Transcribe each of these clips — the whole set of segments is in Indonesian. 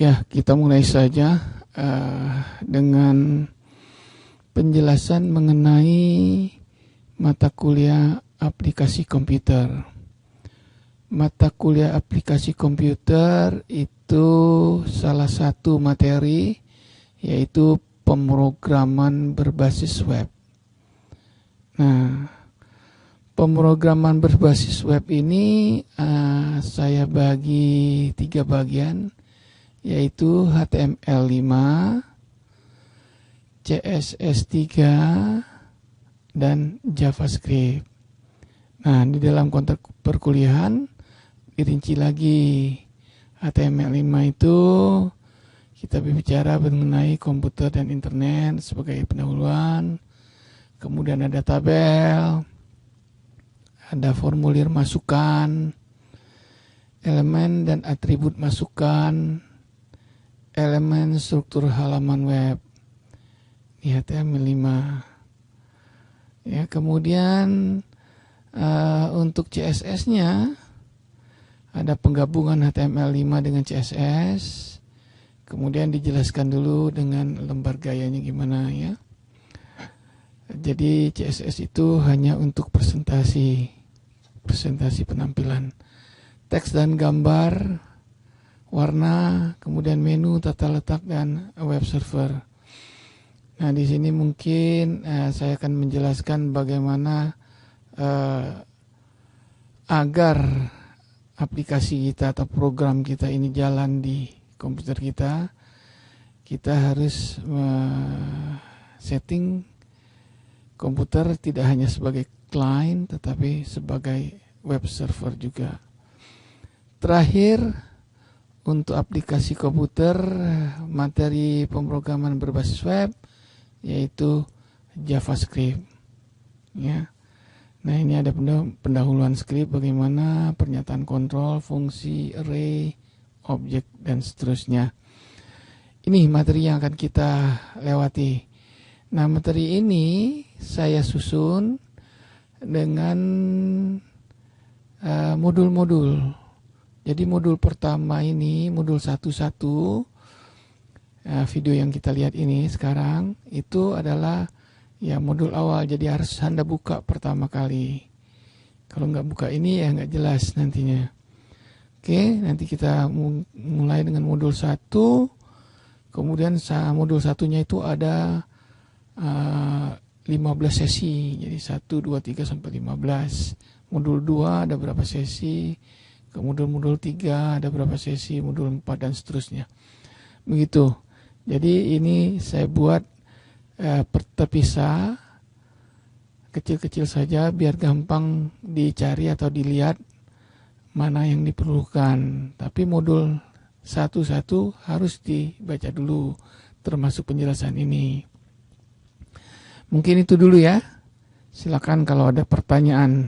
Ya, kita mulai saja dengan penjelasan mengenai mata kuliah aplikasi komputer. Mata kuliah aplikasi komputer itu salah satu materi, yaitu pemrograman berbasis web. Nah, pemrograman berbasis web ini saya bagi 3 bagian, yaitu HTML5, CSS3, dan JavaScript. Nah, di dalam konteks perkuliahan dirinci lagi. HTML5 itu kita berbicara mengenai komputer dan internet sebagai pendahuluan. Kemudian ada tabel, ada formulir masukan, elemen dan atribut masukan, elemen struktur halaman web di HTML5. Ya, kemudian untuk CSS-nya ada penggabungan HTML5 dengan CSS. Kemudian dijelaskan dulu dengan lembar gayanya gimana ya. Jadi CSS itu hanya untuk presentasi penampilan, teks dan gambar, warna, kemudian menu, tata letak, dan web server. Nah, di sini mungkin saya akan menjelaskan bagaimana agar aplikasi kita atau program kita ini jalan di komputer kita. Kita harus setting komputer tidak hanya sebagai client, tetapi sebagai web server juga. Terakhir, untuk aplikasi komputer, materi pemrograman berbasis web, yaitu JavaScript. Ya. Nah, ini ada pendahuluan script, bagaimana pernyataan kontrol, fungsi, array, objek, dan seterusnya. Ini materi yang akan kita lewati. Nah, materi ini saya susun dengan modul-modul. Jadi modul pertama ini, modul 1.1, video yang kita lihat ini sekarang, itu adalah ya modul awal, jadi harus Anda buka pertama kali. Kalau nggak buka ini ya nggak jelas nantinya. Oke, nanti kita mulai dengan modul 1, kemudian modul 1-nya itu ada 15 sesi, jadi 1, 2, 3 sampai 15. Modul 2 ada berapa sesi, kemudian modul 3 ada berapa sesi, modul 4 dan seterusnya. Begitu. Jadi ini saya buat terpisah kecil-kecil saja biar gampang dicari atau dilihat mana yang diperlukan. Tapi modul 1.1 harus dibaca dulu, termasuk penjelasan ini. Mungkin itu dulu ya. Silakan kalau ada pertanyaan.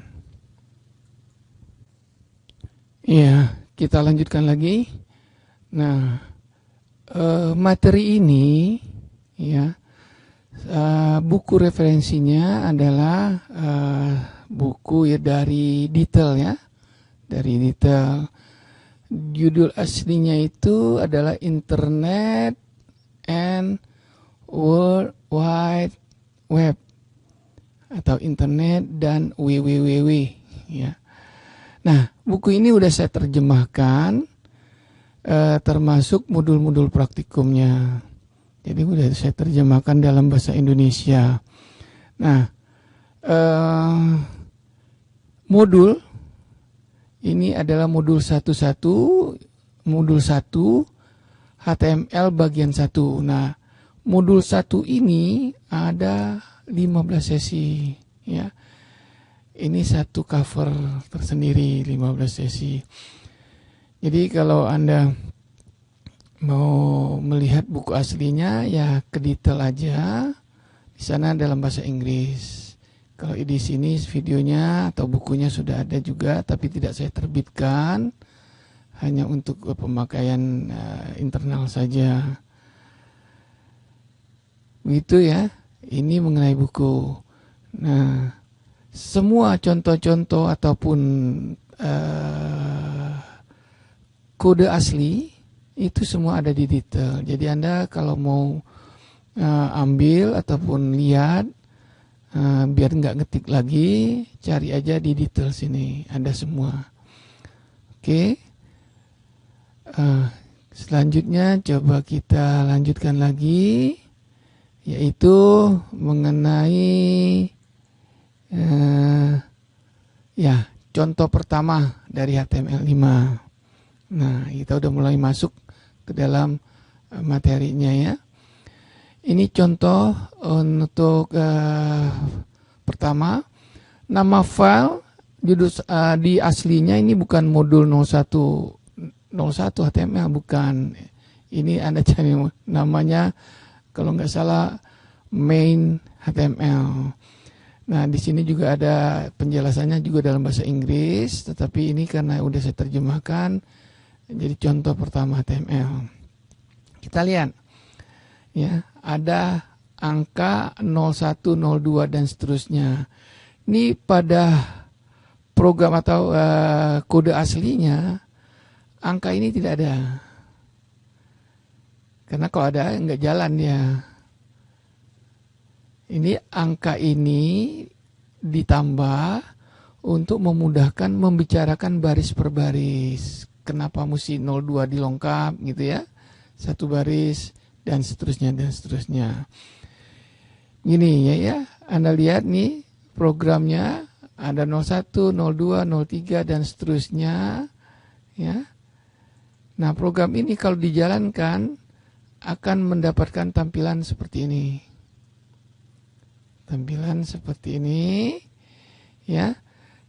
Iya, kita lanjutkan lagi. Nah, materi ini ya, buku referensinya adalah buku ya dari Detail ya, dari Detail. Judul aslinya itu adalah Internet and World Wide Web atau Internet dan www ya. Nah, buku ini udah saya terjemahkan, termasuk modul-modul praktikumnya. Jadi udah saya terjemahkan dalam bahasa Indonesia. Nah, modul ini adalah modul 1.1, modul 1 HTML bagian 1. Nah, modul 1 ini ada 15 sesi ya. Ini satu cover tersendiri, 15 sesi. Jadi kalau Anda mau melihat buku aslinya ya ke Detail aja. Di sana dalam bahasa Inggris. Kalau di sini videonya atau bukunya sudah ada juga, tapi tidak saya terbitkan, hanya untuk pemakaian internal saja. Begitu ya. Ini mengenai buku. Nah, semua contoh-contoh ataupun kode asli itu semua ada di detail. Jadi Anda kalau mau ambil ataupun lihat, biar nggak ngetik lagi, cari aja di detail sini, ada semua. Oke. Selanjutnya coba kita lanjutkan lagi, yaitu mengenai contoh pertama dari HTML5. Nah, kita udah mulai masuk ke dalam materinya ya. Ini contoh untuk pertama, nama file judul di aslinya ini bukan modul 01 HTML, bukan. Ini Anda cari namanya kalau nggak salah main HTML. Nah, di sini juga ada penjelasannya juga dalam bahasa Inggris, tetapi ini karena udah saya terjemahkan jadi contoh pertama HTML. Kita lihat ya, ada angka 01, 02 dan seterusnya. Ini pada program atau kode aslinya angka ini tidak ada. Karena kalau ada nggak jalan ya. Ini angka ini ditambah untuk memudahkan membicarakan baris per baris. Kenapa mesti 02 dilengkap gitu ya. Satu baris dan seterusnya dan seterusnya. Gini ya, Anda lihat nih programnya ada 01, 02, 03 dan seterusnya ya. Nah, program ini kalau dijalankan akan mendapatkan tampilan seperti ini. Tampilan seperti ini ya.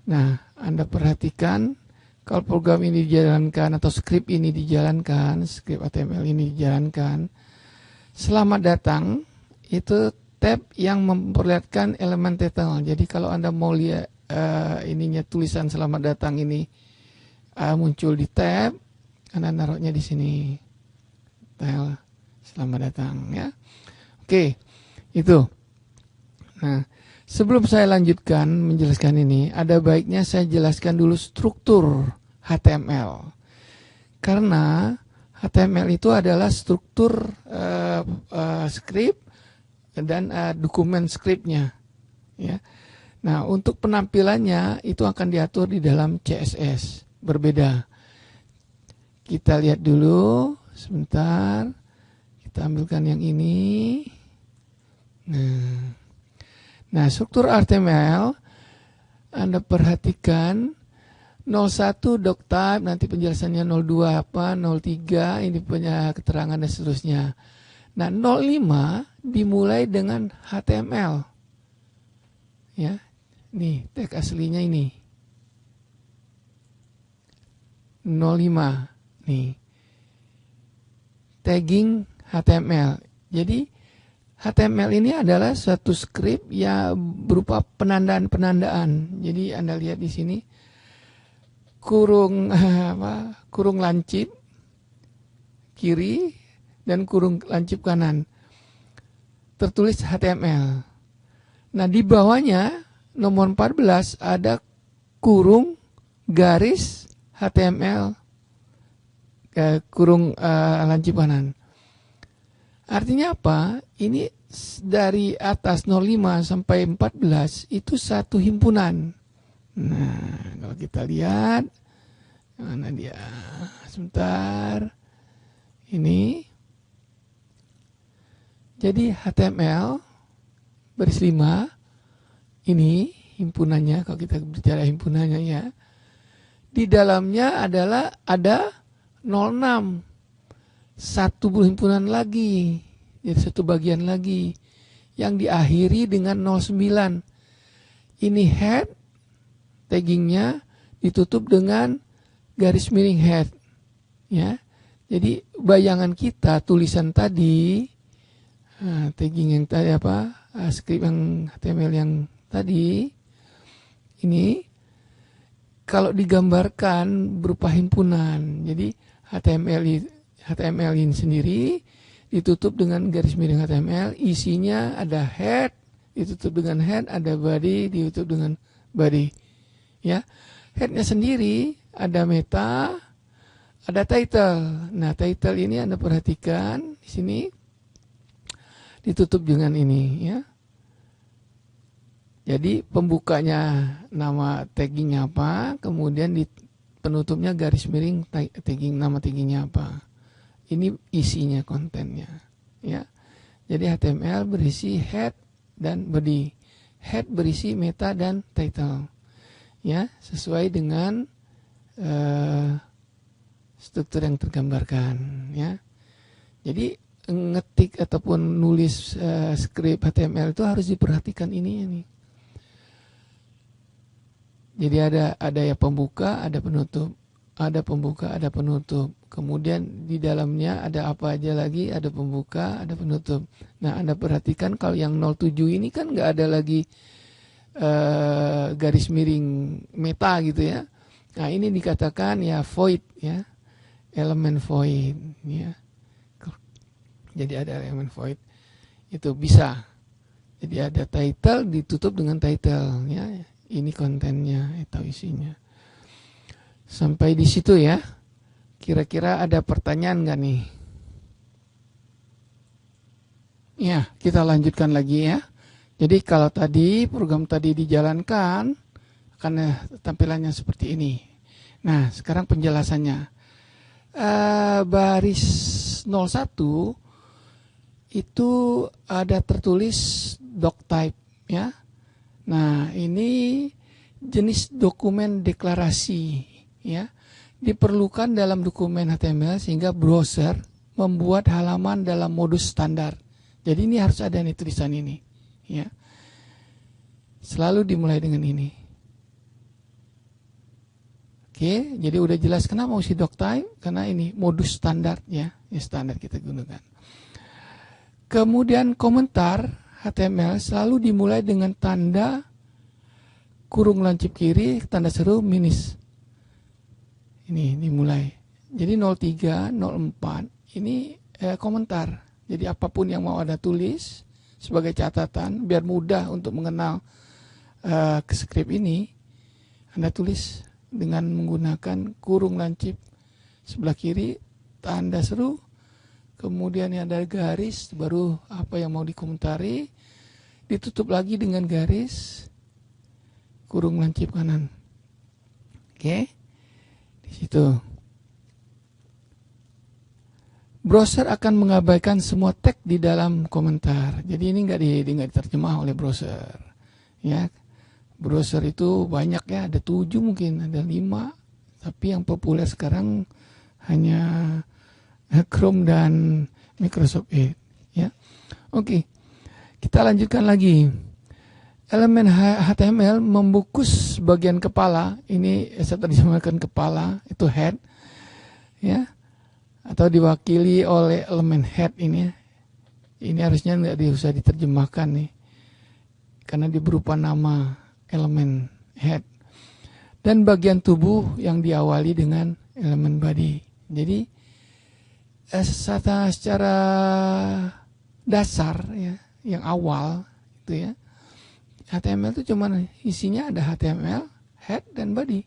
Nah, Anda perhatikan kalau program ini dijalankan atau skrip ini dijalankan, skrip HTML ini dijalankan, selamat datang itu tab yang memperlihatkan elemen title. Jadi kalau Anda mau lihat ininya tulisan selamat datang ini muncul di tab, Anda naruhnya di sini. Title selamat datang ya. Oke, itu. Nah, sebelum saya lanjutkan menjelaskan ini, ada baiknya saya jelaskan dulu struktur HTML. Karena HTML itu adalah struktur script dan dokumen scriptnya. Ya. Nah, untuk penampilannya itu akan diatur di dalam CSS. Berbeda. Kita lihat dulu sebentar. Kita ambilkan yang ini. Nah, struktur HTML Anda perhatikan 01 doctype, nanti penjelasannya 02 apa, 03 ini punya keterangan dan seterusnya. Nah, 05 dimulai dengan HTML. Ya. Nih, tag aslinya ini. 05 nih. Tagging HTML. Jadi HTML ini adalah suatu skrip yang berupa penandaan-penandaan. Jadi Anda lihat di sini kurung lancip kiri dan kurung lancip kanan. Tertulis HTML. Nah, di bawahnya nomor 14 ada kurung garis HTML kurung lancip kanan. Artinya apa? Ini dari atas 05 sampai 14 itu satu himpunan. Nah, kalau kita lihat, mana dia? Sebentar. Ini. Jadi HTML baris 5 ini himpunannya, kalau kita bicara himpunannya ya. Di dalamnya adalah ada 06. Satu himpunan lagi, jadi satu bagian lagi yang diakhiri dengan 09. Ini head, taggingnya ditutup dengan garis miring head, ya. Jadi bayangan kita tulisan tadi, tagging yang tadi script yang HTML yang tadi, ini kalau digambarkan berupa himpunan, jadi HTML ini sendiri ditutup dengan garis miring HTML, isinya ada head, ditutup dengan head, ada body, ditutup dengan body. Ya, headnya sendiri ada meta, ada title. Nah, title ini Anda perhatikan di sini ditutup dengan ini ya. Jadi pembukanya nama taggingnya apa, kemudian di penutupnya garis miring tagging, nama taggingnya apa. Ini isinya, kontennya ya. Jadi HTML berisi head dan body. Head berisi meta dan title ya, sesuai dengan struktur yang tergambarkan ya. Jadi ngetik ataupun nulis skrip HTML itu harus diperhatikan ini. Jadi ada ya pembuka, ada penutup, ada pembuka, ada penutup. Kemudian di dalamnya ada apa aja lagi, ada pembuka, ada penutup. Nah, Anda perhatikan kalau yang 07 ini kan nggak ada lagi garis miring meta gitu ya. Nah, ini dikatakan ya void ya, elemen void ya. Jadi ada elemen void itu bisa. Jadi ada title ditutup dengan title ya. Ini kontennya atau isinya. Sampai di situ ya. Kira-kira ada pertanyaan nggak nih? Ya, kita lanjutkan lagi ya. Jadi kalau tadi program tadi dijalankan, akan tampilannya seperti ini. Nah, sekarang penjelasannya. Baris 01 itu ada tertulis doctype ya. Nah, ini jenis dokumen deklarasi ya. Diperlukan dalam dokumen HTML sehingga browser membuat halaman dalam modus standar. Jadi ini harus ada nih tulisan ini ya. Selalu dimulai dengan ini. Oke, jadi udah jelas kenapa mesti doctype, karena ini modus standar ya, standar kita gunakan. Kemudian komentar HTML selalu dimulai dengan tanda kurung lancip kiri, tanda seru, minus. Ini dimulai. Jadi 03, 04 ini komentar. Jadi apapun yang mau Anda tulis sebagai catatan, biar mudah untuk mengenal skrip ini, Anda tulis dengan menggunakan kurung lancip sebelah kiri, tanda seru, kemudian ada garis, baru apa yang mau dikomentari, ditutup lagi dengan garis, kurung lancip kanan. Oke, di situ. Browser akan mengabaikan semua tag di dalam komentar. Jadi ini nggak diterjemah oleh browser. Ya, browser itu banyak ya, ada 7 mungkin, ada 5. Tapi yang populer sekarang hanya Chrome dan Microsoft Edge. Ya, oke. Kita lanjutkan lagi. Elemen HTML membungkus bagian kepala. Ini saya terjemahkan kepala, itu head. Ya. Atau diwakili oleh elemen head ini. Ini harusnya nggak usah diterjemahkan nih, karena dia berupa nama elemen head. Dan bagian tubuh yang diawali dengan elemen body. Jadi secara dasar ya, yang awal itu ya, HTML itu cuma isinya ada HTML, head dan body.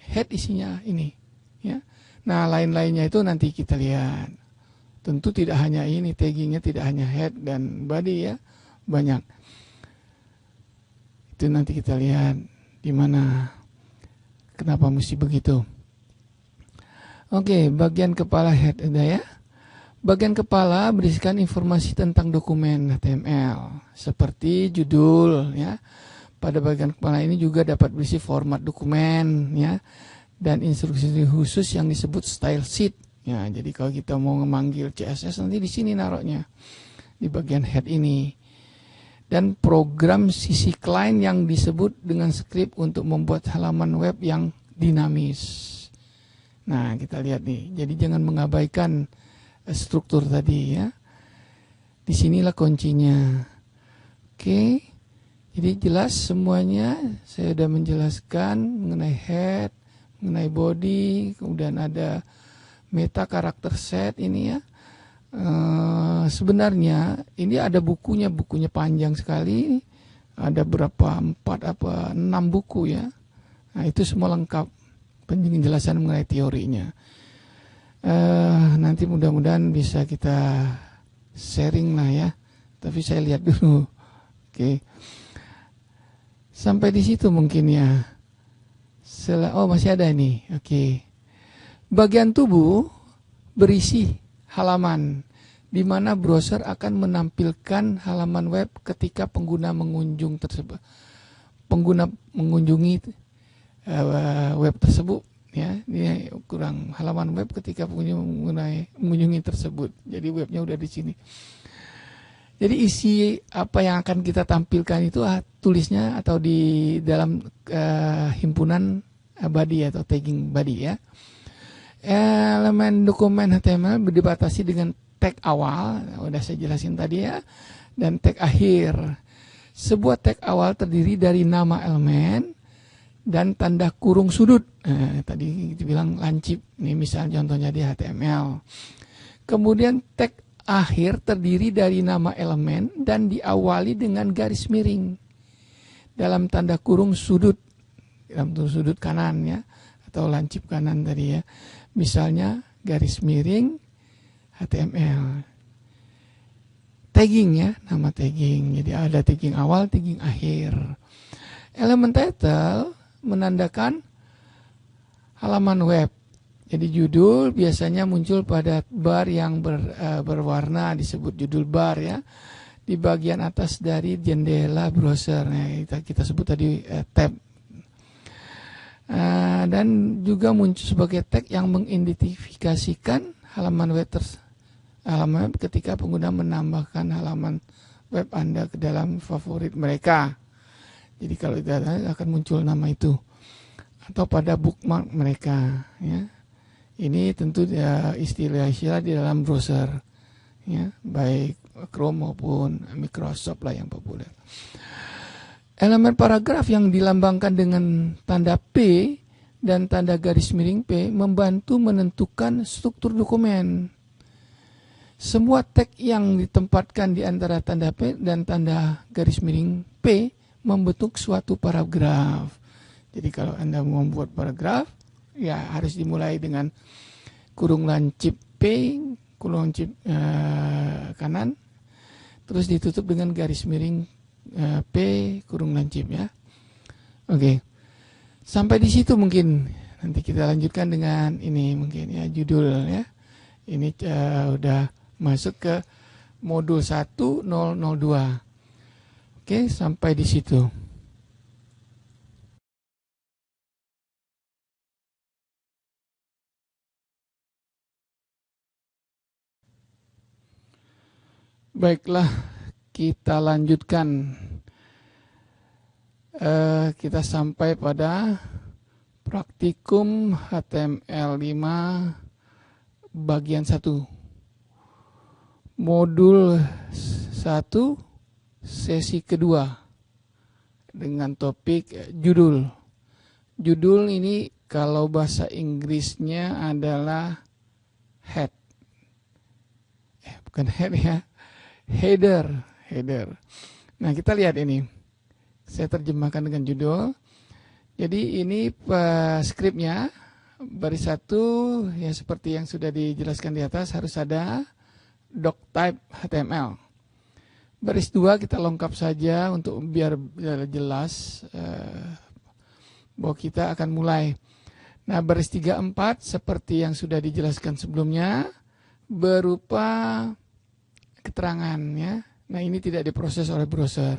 Head isinya ini ya. Nah, lain-lainnya itu nanti kita lihat. Tentu tidak hanya ini, taggingnya tidak hanya head dan body ya, banyak. Itu nanti kita lihat di mana, kenapa mesti begitu. Oke, bagian kepala head ada ya. Bagian kepala berisikan informasi tentang dokumen HTML, seperti judul ya. Pada bagian kepala ini juga dapat berisi format dokumen ya, dan instruksi khusus yang disebut style sheet. Ya, jadi kalau kita mau memanggil CSS nanti di sini naruhnya di bagian head ini. Dan program sisi client yang disebut dengan script untuk membuat halaman web yang dinamis. Nah, kita lihat nih. Jadi jangan mengabaikan struktur tadi ya. Disinilah kuncinya. Oke. Jadi jelas semuanya. Saya sudah menjelaskan mengenai head, mengenai body, kemudian ada meta karakter set ini ya. Sebenarnya ini ada bukunya panjang sekali, ada berapa 4 apa 6 buku ya. Nah, itu semua lengkap penjelasan mengenai teorinya. Nanti mudah-mudahan bisa kita sharing lah ya. Tapi saya lihat dulu. Oke. Sampai di situ mungkin ya. Oh, masih ada ini. Oke. Bagian tubuh berisi halaman di mana browser akan menampilkan halaman web ketika pengguna mengunjungi web tersebut. Ya, ini kurang halaman web ketika mengunjungi tersebut. Jadi webnya udah di sini. Jadi isi apa yang akan kita tampilkan itu tulisnya atau di dalam himpunan body atau tagging body ya. Elemen dokumen HTML dibatasi dengan tag awal, udah saya jelasin tadi ya, dan tag akhir. Sebuah tag awal terdiri dari nama elemen dan tanda kurung sudut. Tadi dibilang lancip, ini misal contohnya di HTML. Kemudian tag akhir terdiri dari nama elemen dan diawali dengan garis miring dalam tanda kurung sudut, dalam sudut kanan ya, atau lancip kanan tadi ya. Misalnya garis miring HTML. Tagging ya, nama tagging. Jadi ada tagging awal, tagging akhir. Elemen title menandakan halaman web. Jadi judul biasanya muncul pada bar yang berwarna, disebut judul bar ya. Di bagian atas dari jendela browser. Nah, kita sebut tadi tab. Dan juga muncul sebagai tag yang mengidentifikasikan halaman web ketika pengguna menambahkan halaman web Anda ke dalam favorit mereka. Jadi kalau itu akan muncul nama itu atau pada bookmark mereka ya. Ini tentu ya istilah-istilah di dalam browser ya, baik Chrome maupun Microsoft lah yang populer. Elemen paragraf yang dilambangkan dengan tanda P dan tanda garis miring P membantu menentukan struktur dokumen. Semua tag yang ditempatkan di antara tanda P dan tanda garis miring P membentuk suatu paragraf. Jadi kalau Anda mau membuat paragraf, ya harus dimulai dengan kurung lancip P, kurung lancip kanan, terus ditutup dengan garis miring P kurung lancip ya. Oke. Sampai di situ mungkin nanti kita lanjutkan dengan ini mungkin ya judul ya. Ini udah masuk ke modul 1002. Oke, sampai di situ. Baiklah, kita lanjutkan. Kita sampai pada praktikum HTML5 bagian 1. Modul 1 sesi kedua dengan topik judul. Judul ini kalau bahasa Inggrisnya adalah head. Bukan head ya. Header. Nah, kita lihat ini. Saya terjemahkan dengan judul. Jadi ini skripnya baris 1 ya seperti yang sudah dijelaskan di atas harus ada doctype HTML. Baris 2 kita lengkap saja untuk biar jelas bahwa kita akan mulai. Nah, baris 3, 4 seperti yang sudah dijelaskan sebelumnya berupa keterangan ya. Nah, ini tidak diproses oleh browser.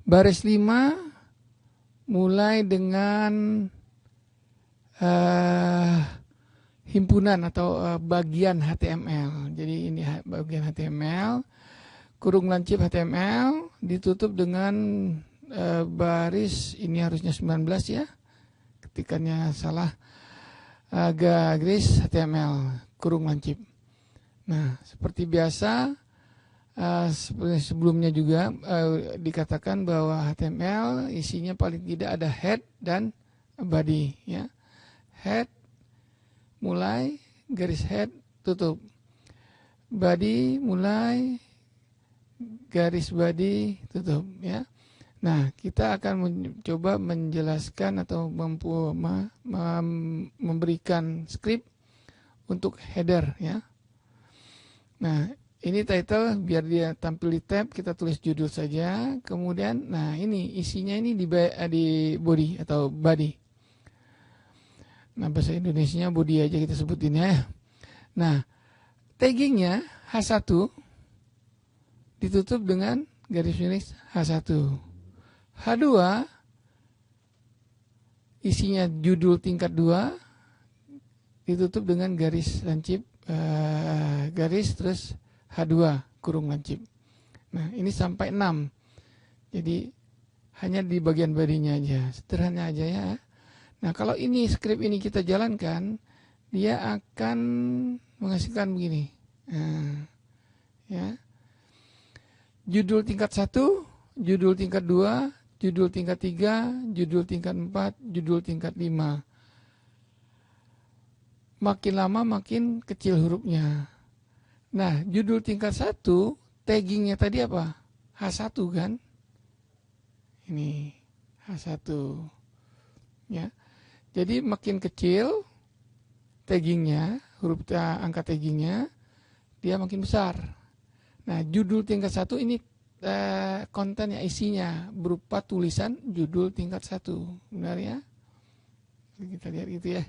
Baris 5 mulai dengan himpunan atau bagian HTML. Jadi ini bagian HTML, kurung lancip HTML ditutup dengan baris ini harusnya 19 ya. Ketikannya salah. Garis HTML kurung lancip. Nah, seperti biasa seperti sebelumnya juga dikatakan bahwa HTML isinya paling tidak ada head dan body ya. Head mulai, garis head tutup. Body mulai, garis body tutup ya. Nah, kita akan mencoba menjelaskan atau memberikan skrip untuk header ya. Nah, ini title biar dia tampil di tab, kita tulis judul saja. Kemudian, nah ini isinya ini di body atau body. Nah, bahasa Indonesianya body aja kita sebutin ya. Nah, taggingnya H1 ditutup dengan garis miring H1. H2 isinya judul tingkat 2 ditutup dengan garis lancip, garis terus H2 kurung lancip. Nah, ini sampai 6. Jadi hanya di bagian badinya aja, sederhana aja ya. Nah, kalau ini script ini kita jalankan, dia akan menghasilkan begini. Nah, ya. Judul tingkat 1, judul tingkat 2, judul tingkat 3, judul tingkat 4, judul tingkat 5. Makin lama makin kecil hurufnya. Nah, judul tingkat 1, taggingnya tadi apa? H1 kan? Ini H1. Ya. Jadi makin kecil taggingnya, huruf angka taggingnya, dia makin besar. Nah, judul tingkat 1 ini kontennya, isinya berupa tulisan judul tingkat 1. Benar ya? Kita lihat gitu ya.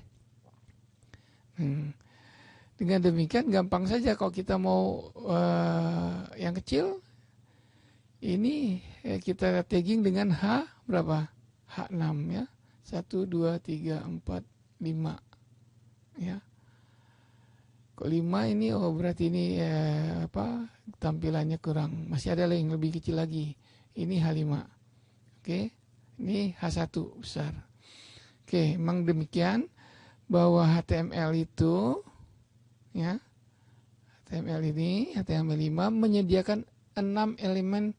Dengan demikian gampang saja kalau kita mau yang kecil ini kita tagging dengan H berapa? H6 ya. 1 2 3 4 5 ya. Kok 5 ini berarti ini tampilannya kurang. Masih ada yang lebih kecil lagi. Ini H5. Oke. Ini H1 besar. Oke, memang demikian bahwa HTML itu ya, HTML5 menyediakan 6 elemen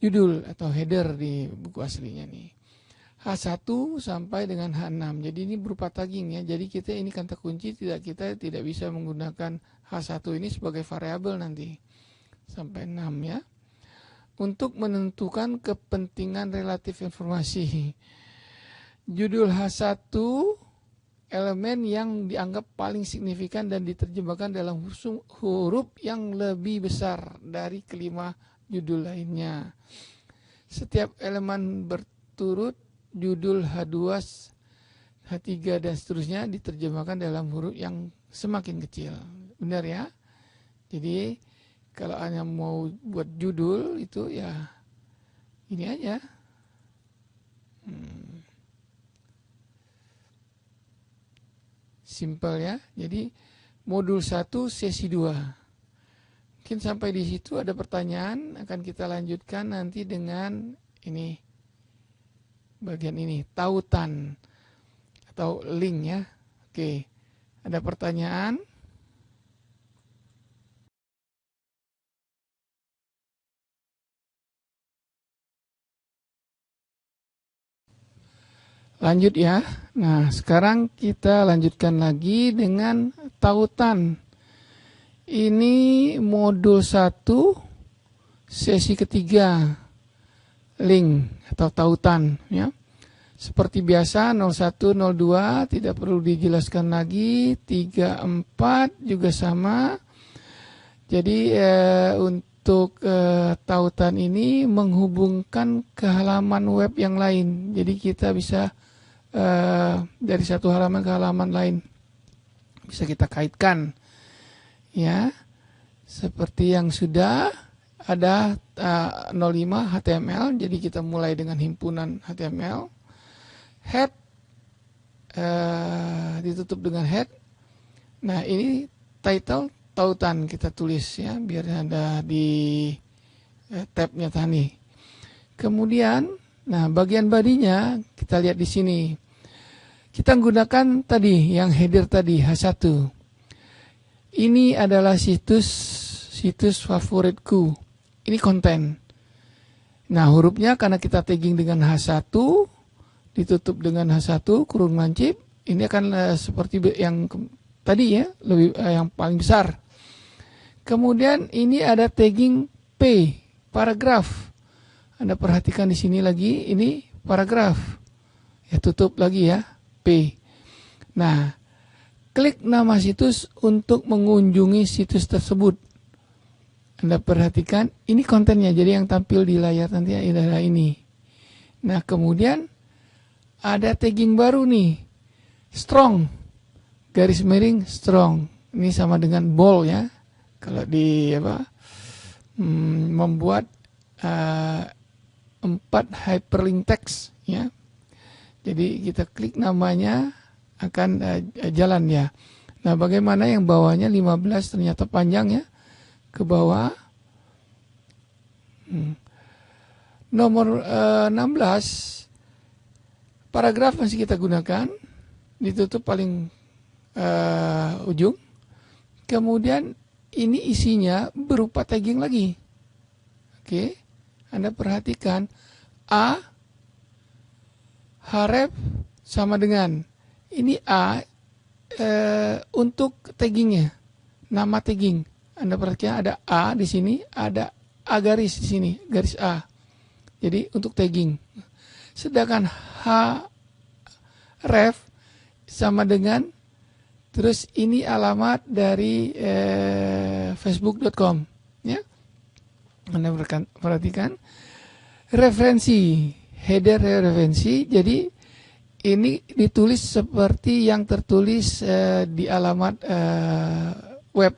judul atau header di buku aslinya nih. H1 sampai dengan H6. Jadi ini berupa tagging ya. Jadi kita ini kata kunci kita tidak bisa menggunakan H1 ini sebagai variabel nanti sampai 6 ya. Untuk menentukan kepentingan relatif informasi. Judul H1 elemen yang dianggap paling signifikan dan diterjemahkan dalam huruf yang lebih besar dari kelima judul lainnya. Setiap elemen berturut judul H2, H3 dan seterusnya diterjemahkan dalam huruf yang semakin kecil. Benar ya? Jadi kalau hanya mau buat judul itu ya ini aja. Simple ya. Jadi modul 1 sesi 2. Mungkin sampai di situ ada pertanyaan, akan kita lanjutkan nanti dengan ini. Bagian ini, tautan atau link ya. Oke. Ada pertanyaan? Lanjut ya. Nah, sekarang kita lanjutkan lagi dengan tautan. Ini modul 1 sesi ketiga, link atau tautan ya. Seperti biasa 01, 02 tidak perlu dijelaskan lagi, 3, 4 juga sama. Jadi untuk tautan ini menghubungkan ke halaman web yang lain. Jadi kita bisa dari satu halaman ke halaman lain bisa kita kaitkan ya, seperti yang sudah ada 05 HTML. Jadi kita mulai dengan himpunan HTML, head ditutup dengan head. Nah, ini title tautan kita tulis ya, biar ada di tabnya tadi. Kemudian nah, bagian badinya kita lihat di sini. Kita menggunakan tadi yang header tadi H1. Ini adalah situs favoritku. Ini konten. Nah, hurufnya karena kita tagging dengan H1 ditutup dengan H1 kurung lancip, ini akan seperti yang tadi ya, lebih yang paling besar. Kemudian ini ada tagging P, paragraf. Anda perhatikan di sini lagi, ini paragraf. Ya, tutup lagi ya, P. Nah, klik nama situs untuk mengunjungi situs tersebut. Anda perhatikan, ini kontennya, jadi yang tampil di layar nanti adalah ini. Nah, kemudian ada tagging baru nih, strong, garis miring strong. Ini sama dengan bold ya. Kalau di membuat 4 hyperlink text ya. Jadi kita klik namanya akan jalan ya. Nah, bagaimana yang bawahnya 15 ternyata panjang ya. Ke bawah. Nomor 16 paragraf masih kita gunakan, ditutup paling ujung. Kemudian ini isinya berupa tagging lagi. Oke, Anda perhatikan A href sama dengan ini A untuk taggingnya, nama tagging. Anda perhatikan ada A di sini, ada A garis di sini, garis A. Jadi untuk tagging. Sedangkan href sama dengan, terus ini alamat dari facebook.com ya. Anda perhatikan referensi, header referensi. Jadi ini ditulis seperti yang tertulis di alamat web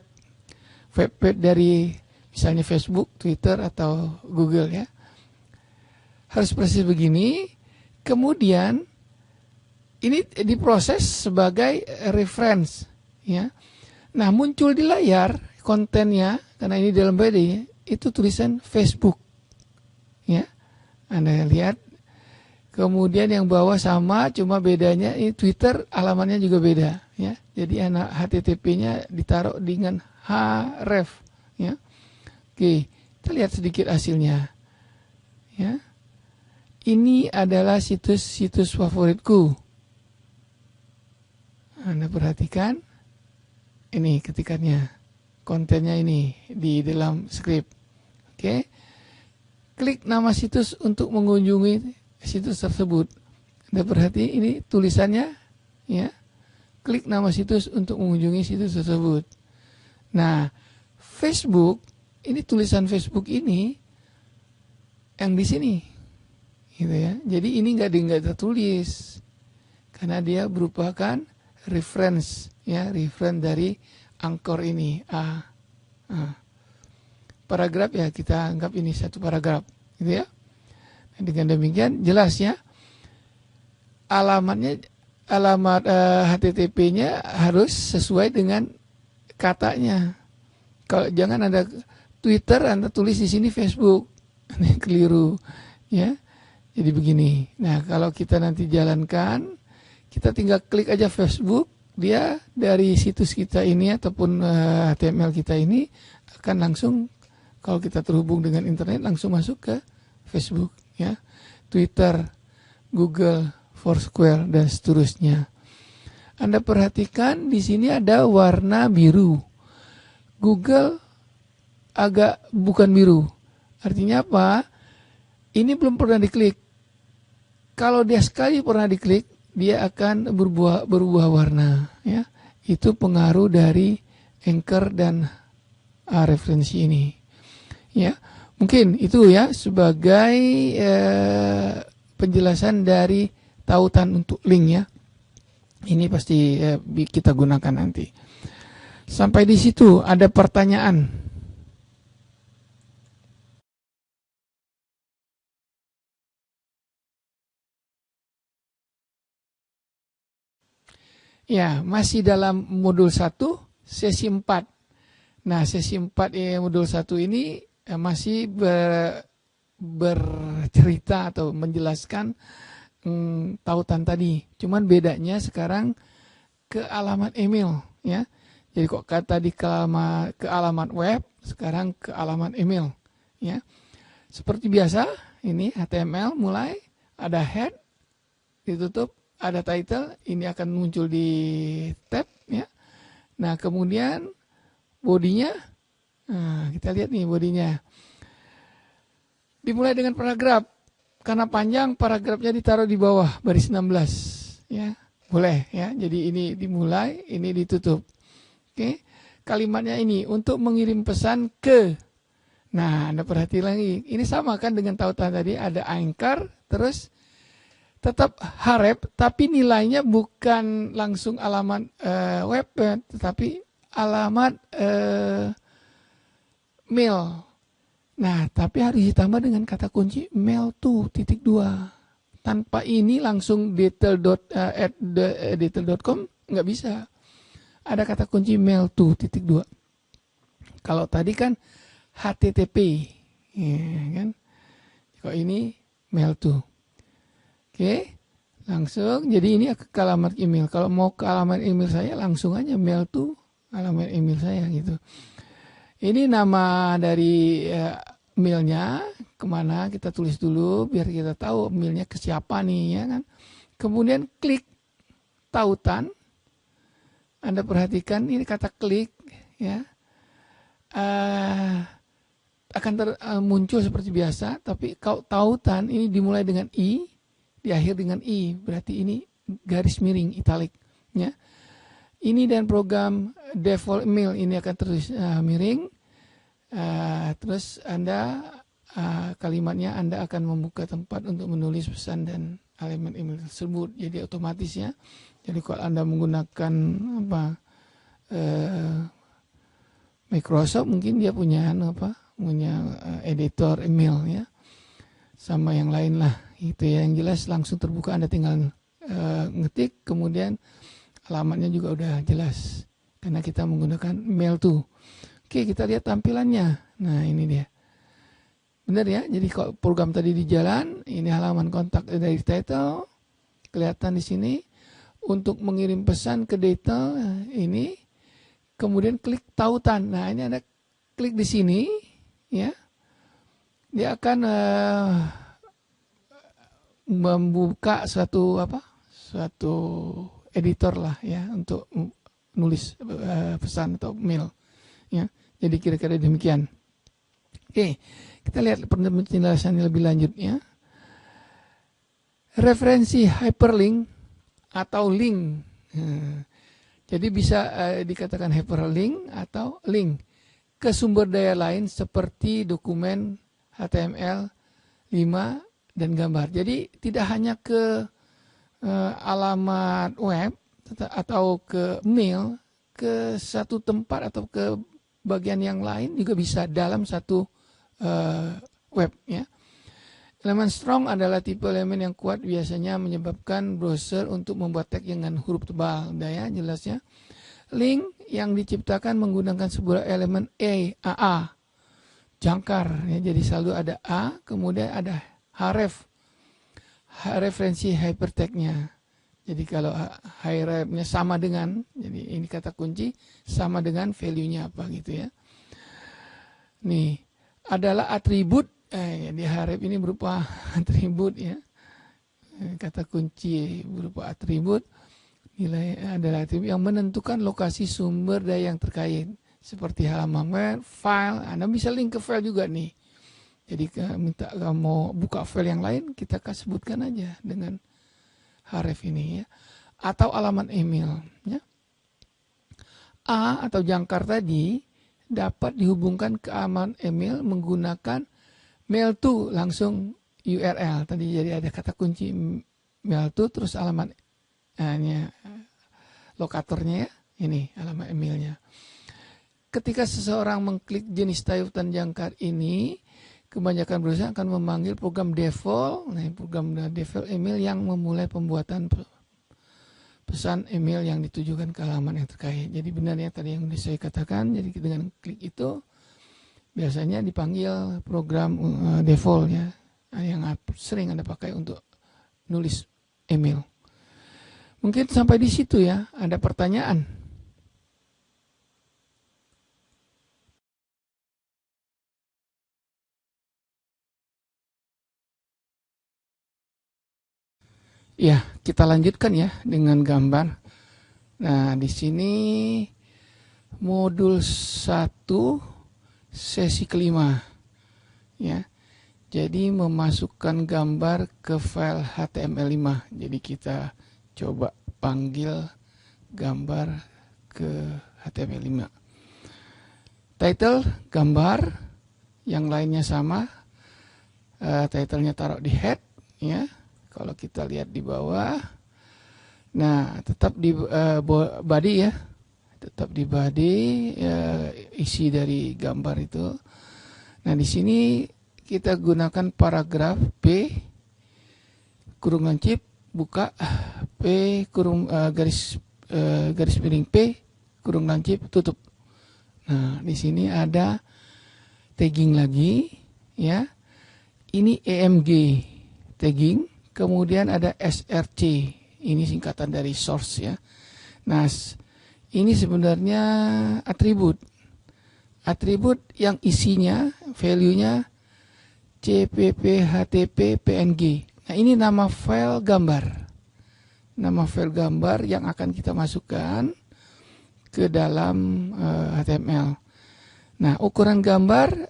dari misalnya Facebook, Twitter atau Google ya. Harus persis begini. Kemudian ini diproses sebagai reference ya. Nah, muncul di layar kontennya karena ini dalam body itu tulisan Facebook ya. Anda lihat. Kemudian yang bawah sama, cuma bedanya ini Twitter alamatnya juga beda ya. Jadi HTTP-nya ditaruh dengan href ya. Oke, kita lihat sedikit hasilnya ya. Ini adalah situs-situs favoritku. Anda perhatikan ini ketikannya, kontennya ini di dalam script. Oke, klik nama situs untuk mengunjungi situs tersebut. Anda perhati ini tulisannya ya. Klik nama situs untuk mengunjungi situs tersebut. Nah, Facebook, ini tulisan Facebook ini yang di sini, gitu ya. Jadi ini nggak tertulis karena dia merupakan reference, ya, reference dari Anchor ini. Paragraf ya, kita anggap ini satu paragraf, gitu ya. Dengan demikian jelas ya, alamat HTTP-nya harus sesuai dengan katanya. Kalau jangan ada Twitter, Anda tulis di sini Facebook, ini keliru, ya. Jadi begini. Nah, kalau kita nanti jalankan, kita tinggal klik aja Facebook, dia dari situs kita ini ataupun HTML kita ini akan langsung, kalau kita terhubung dengan internet, langsung masuk ke Facebook, ya, Twitter, Google, Foursquare dan seterusnya. Anda perhatikan di sini ada warna biru. Google agak bukan biru. Artinya apa? Ini belum pernah diklik. Kalau dia sekali pernah diklik, dia akan berubah warna, ya. Itu pengaruh dari Anchor dan referensi ini. Ya, mungkin itu ya sebagai penjelasan dari tautan untuk link ya. Ini pasti kita gunakan nanti. Sampai di situ ada pertanyaan? Ya, masih dalam modul 1, sesi 4. Nah, sesi 4 modul 1 ini masih bercerita atau menjelaskan tautan tadi. Cuman bedanya sekarang ke alamat email, ya. Jadi kok tadi ke alamat web, sekarang ke alamat email, ya. Seperti biasa, ini HTML mulai ada head, ditutup, ada title, ini akan muncul di tab, ya. Nah, kemudian bodinya, nah, kita lihat nih bodinya. Dimulai dengan paragraf. Karena panjang, paragrafnya ditaruh di bawah baris 16, ya. Boleh ya. Jadi ini dimulai, ini ditutup. Oke. Kalimatnya ini untuk mengirim pesan ke. Nah, Anda perhati lagi. Ini sama kan dengan tautan tadi, ada anchor, terus tetap harep, tapi nilainya bukan langsung alamat web, tetapi alamat mail. Nah, tapi harus ditambah dengan kata kunci mail to .2. Tanpa ini langsung detail.com nggak bisa. Ada kata kunci mail to .2. Kalau tadi kan HTTP, ya kan? Kalau ini mail to. Oke, langsung. Jadi ini ke alamat email. Kalau mau ke alamat email saya, langsung aja mail to alamat email saya gitu. Ini nama dari mailnya, kemana kita tulis dulu biar kita tahu mailnya ke siapa nih ya kan. Kemudian klik tautan. Anda perhatikan ini kata klik ya. Akan muncul seperti biasa, tapi kalau tautan ini dimulai dengan i, di akhir dengan i, berarti ini garis miring italik ya. Ini dan program default email ini akan terus miring. Terus Anda kalimatnya Anda akan membuka tempat untuk menulis pesan dan elemen email tersebut. Jadi otomatis ya. Jadi kalau Anda menggunakan Microsoft, mungkin dia punya editor email ya, sama yang lain lah. Itu ya, yang jelas langsung terbuka. Anda tinggal ngetik, kemudian alamatnya juga udah jelas karena kita menggunakan mail to. Oke, kita lihat tampilannya. Nah, ini dia. Benar ya? Jadi kalau program tadi di jalan, ini halaman kontak dari title. Kelihatan di sini. Untuk mengirim pesan ke detail ini, kemudian klik tautan. Nah, ini Anda klik di sini ya. Dia akan membuka suatu editor lah ya untuk nulis pesan atau mail ya. Jadi kira-kira demikian. Oke, kita lihat penjelasannya lebih lanjut ya. Referensi hyperlink atau link. Jadi bisa dikatakan hyperlink atau link ke sumber daya lain seperti dokumen HTML 5 dan gambar. Jadi tidak hanya ke alamat web atau ke mail, ke satu tempat atau ke bagian yang lain juga bisa dalam satu web ya. Elemen strong adalah tipe elemen yang kuat, biasanya menyebabkan browser untuk membuat tag dengan huruf tebal. Udah ya jelasnya. Link yang diciptakan menggunakan sebuah elemen AA, jangkar ya, jadi selalu ada A, kemudian ada href, referensi hypertext-nya. Jadi kalau href-nya sama dengan, jadi ini kata kunci, sama dengan value-nya apa gitu ya. Nih, adalah atribut, di href ini berupa atribut ya. Kata kunci berupa atribut, nilai adalah atribut yang menentukan lokasi sumber daya yang terkait. Seperti halaman web, file, Anda bisa link ke file juga nih. Jadi minta mau buka file yang lain, kita sebutkan aja dengan href ini ya. Atau alamat email ya. A atau jangkar tadi dapat dihubungkan ke alamat email menggunakan mail to, langsung URL. Tadi jadi ada kata kunci mail to, terus alamat lokatornya ya. Ini alamat emailnya. Ketika seseorang mengklik jenis tautan jangkar ini, kebanyakan browser akan memanggil program default, program default email yang memulai pembuatan pesan email yang ditujukan ke halaman yang terkait. Jadi benar ya tadi yang saya katakan. Jadi dengan klik itu biasanya dipanggil program default ya, yang sering Anda pakai untuk nulis email. Mungkin sampai di situ ya. Ada pertanyaan? Ya, kita lanjutkan ya dengan gambar. Nah, di sini modul 1 sesi kelima. Ya. Jadi memasukkan gambar ke file HTML5. Jadi kita coba panggil gambar ke HTML5. Title gambar, yang lainnya sama. Titlenya taruh di head, ya. Kalau kita lihat di bawah, nah tetap di body ya, tetap di body isi dari gambar itu. Nah di sini kita gunakan paragraf P kurung lancip buka P kurung garis miring P kurung lancip tutup. Nah di sini ada tagging lagi ya. Ini EMG tagging, kemudian ada SRC, ini singkatan dari source ya. Nah, ini sebenarnya atribut yang isinya, value-nya CPP, HTP, PNG. Nah, ini nama file gambar. Nama file gambar yang akan kita masukkan ke dalam HTML. Nah, ukuran gambar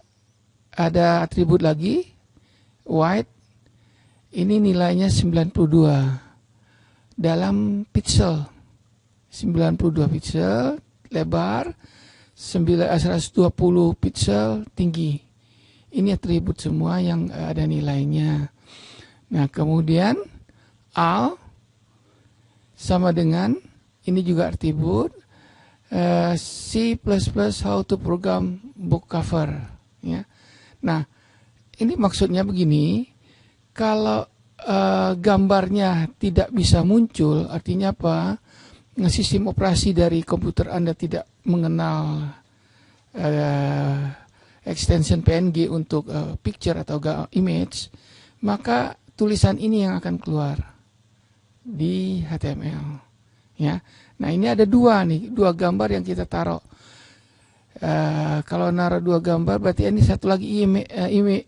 ada atribut lagi. White ini nilainya 92 dalam pixel, 92 pixel lebar, 120 pixel tinggi. Ini atribut semua yang ada nilainya. Nah kemudian al sama dengan ini juga atribut C++ how to program book cover ya. Nah ini maksudnya begini, kalau gambarnya tidak bisa muncul, artinya apa? Sistem operasi dari komputer Anda tidak mengenal extension PNG untuk picture atau image, maka tulisan ini yang akan keluar di HTML. Ya, nah ini ada dua gambar yang kita taruh. Kalau naruh dua gambar berarti ini satu lagi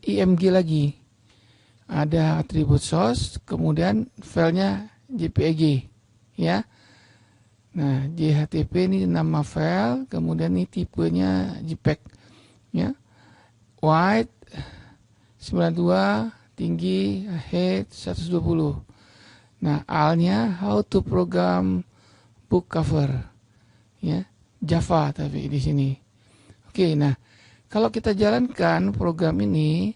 IMG lagi. Ada atribut source, kemudian filenya JPEG, ya. Nah, JHTP ini nama file, kemudian ini tipenya JPEG, ya. Wide 92, tinggi height 120. Nah, alnya how to program book cover, ya. Java tapi di sini. Oke, nah kalau kita jalankan program ini,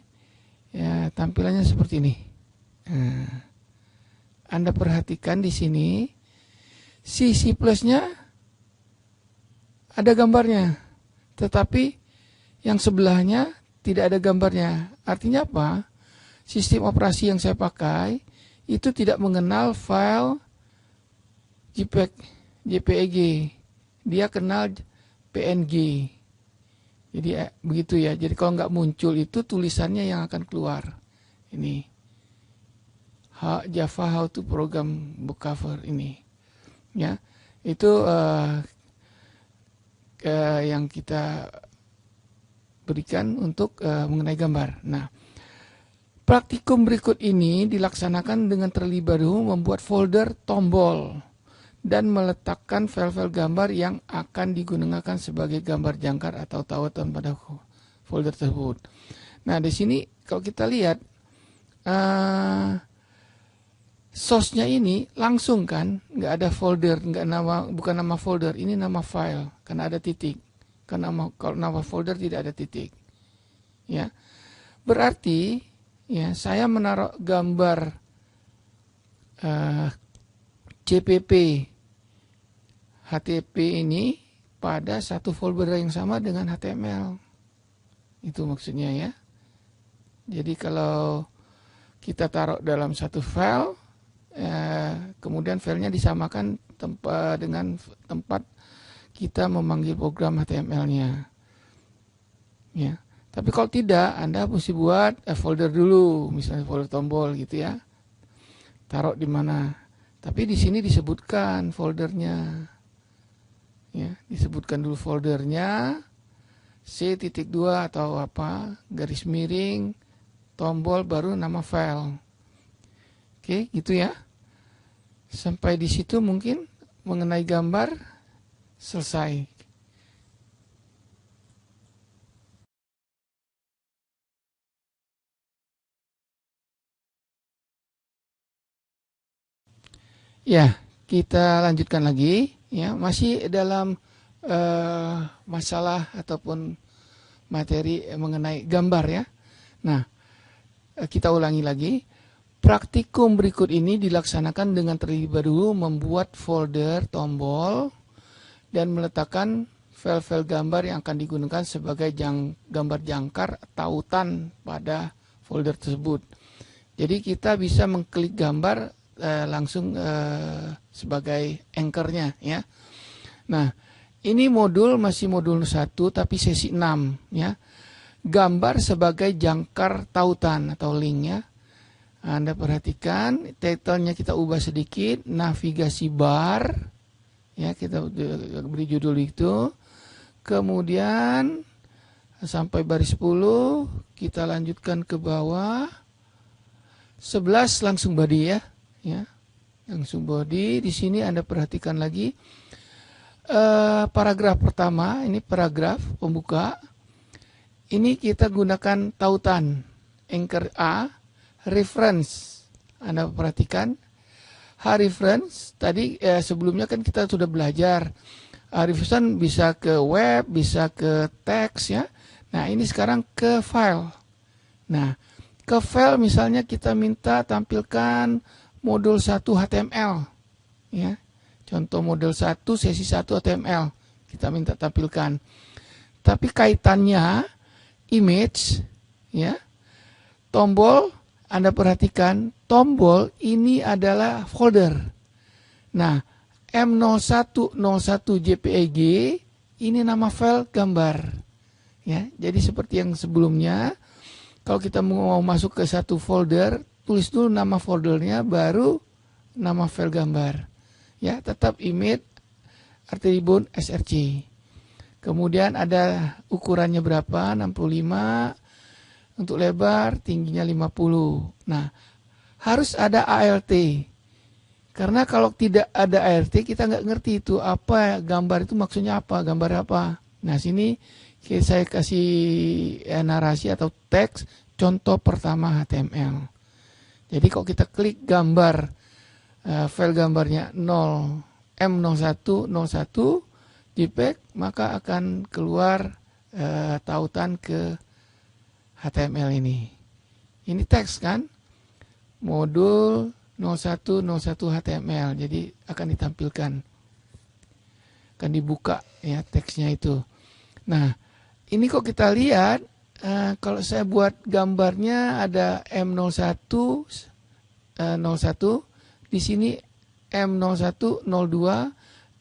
ya tampilannya seperti ini. Nah, Anda perhatikan di sini, C++ nya ada gambarnya, tetapi yang sebelahnya tidak ada gambarnya. Artinya apa? Sistem operasi yang saya pakai itu tidak mengenal file JPEG, dia kenal PNG. Jadi begitu ya. Jadi kalau nggak muncul itu tulisannya yang akan keluar. Ini Java how to program book cover ini. Ya, itu yang kita berikan untuk mengenai gambar. Nah, praktikum berikut ini dilaksanakan dengan terlebih dahulu membuat folder tombol dan meletakkan file-file gambar yang akan digunakan sebagai gambar jangkar atau tautan pada folder tersebut. Nah, di sini kalau kita lihat source-nya ini langsung kan, nggak ada folder, bukan nama folder, ini nama file karena ada titik. Karena kalau nama folder tidak ada titik. Ya. Berarti ya saya menaruh gambar CPP HTP ini pada satu folder yang sama dengan HTML. Itu maksudnya ya. Jadi kalau kita taruh dalam satu file, kemudian filenya disamakan dengan tempat kita memanggil program HTML-nya. Ya. Tapi kalau tidak, Anda mesti buat folder dulu, misalnya folder tombol gitu ya. Taruh di mana? Tapi di sini disebutkan foldernya. Ya, disebutkan dulu foldernya. C.2 atau apa, garis miring, tombol baru nama file. Oke, gitu ya. Sampai di situ mungkin mengenai gambar selesai. Ya, Kita lanjutkan lagi, ya, masih dalam masalah ataupun materi mengenai gambar ya. Nah, kita ulangi lagi. Praktikum berikut ini dilaksanakan dengan terlebih dahulu membuat folder tombol dan meletakkan file-file gambar yang akan digunakan sebagai gambar jangkar tautan pada folder tersebut. Jadi kita bisa mengklik gambar langsung sebagai anchornya ya. Nah, ini masih modul 1 tapi sesi 6 ya. Gambar sebagai jangkar tautan atau link ya. Anda perhatikan title-nya kita ubah sedikit, navigasi bar ya, kita beri judul itu. Kemudian sampai baris 10 kita lanjutkan ke bawah. 11 langsung body ya. Ya. Langsung body. Di sini Anda perhatikan lagi paragraf pertama, ini paragraf pembuka. Ini kita gunakan tautan anchor A, reference. Anda perhatikan reference tadi sebelumnya kan kita sudah belajar reference bisa ke web, bisa ke teks ya. Nah, ini sekarang ke file. Nah, ke file misalnya kita minta tampilkan modul 1 HTML ya. Contoh modul 1 sesi 1 HTML kita minta tampilkan. Tapi kaitannya image ya. Tombol Anda perhatikan tombol ini adalah folder. Nah, M0101 JPEG ini nama file gambar. Ya, jadi seperti yang sebelumnya, kalau kita mau masuk ke satu folder, tulis dulu nama foldernya, baru nama file gambar. Ya, tetap image Artiribun SRC. Kemudian ada ukurannya berapa? 65. Untuk lebar tingginya 50. Nah, harus ada ALT. Karena kalau tidak ada ALT kita nggak ngerti itu apa gambar itu maksudnya apa, gambar apa. Nah, sini saya kasih narasi atau teks contoh pertama HTML. Jadi kalau kita klik gambar file gambarnya 0 M0101 JPEG maka akan keluar tautan ke HTML ini. Ini teks kan? Modul 0101 HTML. Jadi akan ditampilkan. Akan dibuka ya teksnya itu. Nah, ini kok kita lihat kalau saya buat gambarnya ada M01 01 di sini M01 02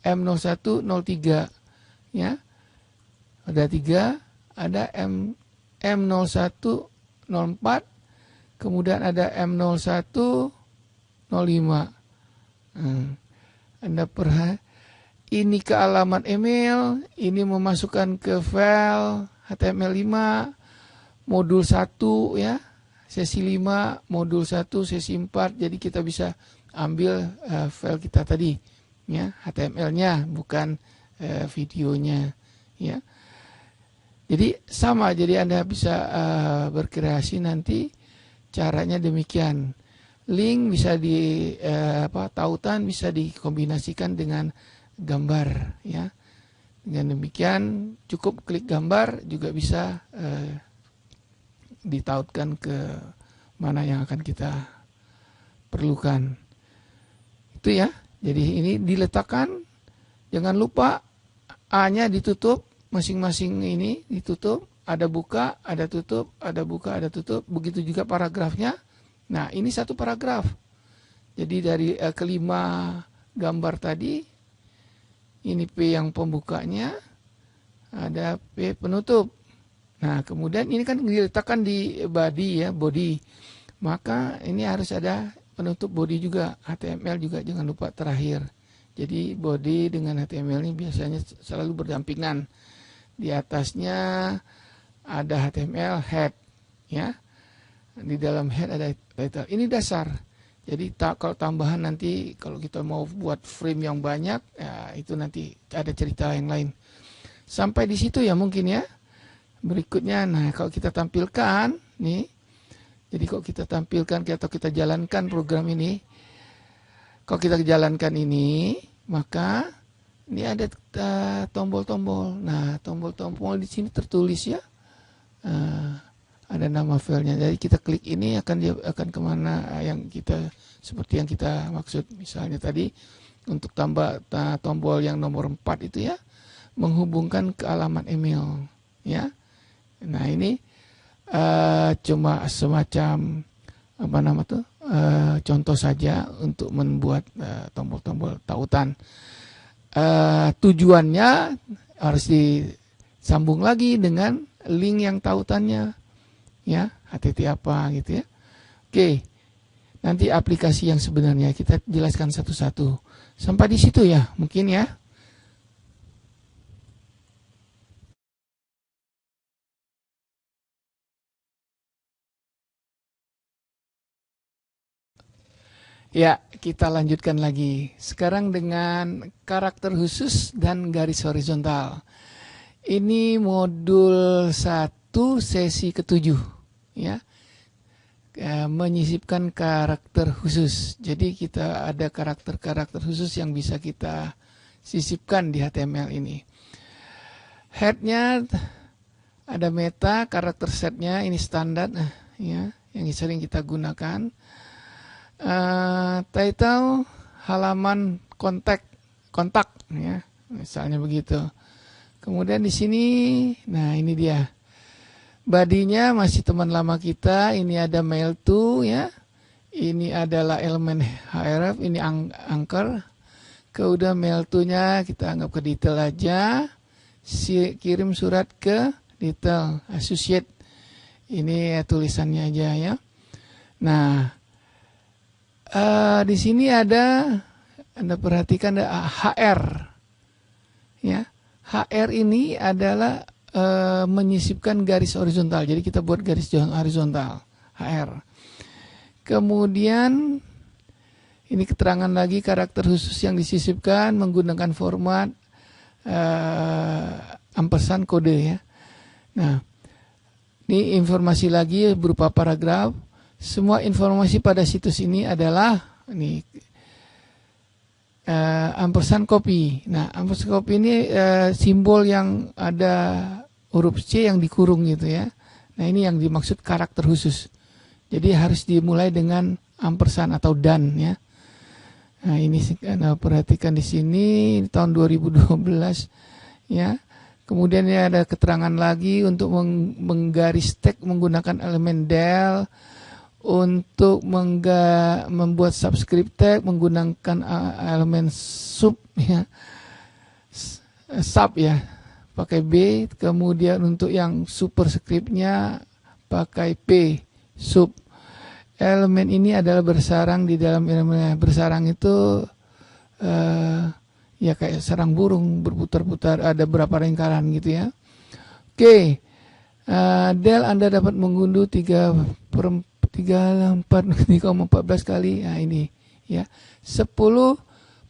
M01 03 ya. Ada 3, ada M01 04, kemudian ada M01 05. Anda ini ke alamat email, ini memasukkan ke file HTML5 modul 1 ya, sesi 5, modul 1 sesi 4. Jadi kita bisa ambil file kita tadi ya, HTML-nya bukan videonya ya. Jadi sama, jadi Anda bisa berkreasi nanti caranya demikian. Link bisa tautan bisa dikombinasikan dengan gambar ya. Dengan demikian cukup klik gambar juga bisa ditautkan ke mana yang akan kita perlukan. Itu ya. Jadi ini diletakkan, jangan lupa A-nya ditutup. Masing-masing ini ditutup, ada buka, ada tutup, ada buka, ada tutup. Begitu juga paragrafnya. Nah, ini satu paragraf. Jadi dari kelima gambar tadi, ini P yang pembukanya, ada P penutup. Nah, kemudian ini kan diletakkan di body ya, body. Maka ini harus ada penutup body juga, HTML juga jangan lupa terakhir. Jadi body dengan HTML ini biasanya selalu berdampingan. Di atasnya ada HTML head ya. Di dalam head ada title. Ini dasar. Jadi kalau tambahan nanti kalau kita mau buat frame yang banyak ya itu nanti ada cerita yang lain. Sampai di situ ya mungkin ya. Berikutnya nah kalau kita tampilkan nih. Jadi kalau kita tampilkan atau kita jalankan program ini Kalau kita jalankan ini, maka ini ada tombol-tombol. Nah, tombol-tombol di sini tertulis ya. Ada nama filenya. Jadi kita klik ini akan kemana yang kita seperti yang kita maksud. Misalnya tadi untuk tambah tombol yang nomor 4 itu ya, menghubungkan ke alamat email ya. Nah, ini cuma semacam apa nama tuh contoh saja untuk membuat tombol-tombol tautan. Tujuannya harus disambung lagi dengan link yang tautannya ya, HTTP apa gitu ya. Oke, nanti aplikasi yang sebenarnya kita jelaskan satu-satu. Sampai di situ ya mungkin ya. Ya, kita lanjutkan lagi. Sekarang dengan karakter khusus dan garis horizontal. Ini modul 1 sesi ke-7 ya. Menyisipkan karakter khusus. Jadi kita ada karakter-karakter khusus yang bisa kita sisipkan di HTML ini. Head-nya ada meta, karakter set-nya ini standar ya, yang sering kita gunakan. Title, halaman kontak ya, misalnya begitu. Kemudian di sini, nah ini dia, bodinya masih teman lama kita. Ini ada mail to ya, ini adalah elemen href, ini anchor. Kemudian mail to nya kita anggap ke detail aja, kirim surat ke detail associate, ini tulisannya aja ya. Nah, di sini ada, Anda perhatikan ada HR ya. HR ini adalah menyisipkan garis horizontal. Jadi kita buat garis horizontal HR. Kemudian ini keterangan lagi karakter khusus yang disisipkan menggunakan format ampersand kode ya. Nah, ini informasi lagi berupa paragraf. Semua informasi pada situs ini adalah ini ampersand copy. Nah, ampersand copy ini simbol yang ada huruf C yang dikurung gitu ya. Nah, ini yang dimaksud karakter khusus. Jadi harus dimulai dengan ampersand atau dan ya. Nah, ini Anda perhatikan di sini tahun 2012 ya. Kemudian ini ada keterangan lagi untuk menggaris tag menggunakan elemen del. Untuk membuat subscript tag menggunakan elemen sub ya, sub ya, pakai B. Kemudian untuk yang superscriptnya pakai P, sub. Elemen ini adalah bersarang di dalam elemen bersarang itu ya kayak sarang burung berputar-putar, ada berapa lingkaran gitu ya. Oke, del Anda dapat mengunduh 3,14 kali. Nah ini ya 10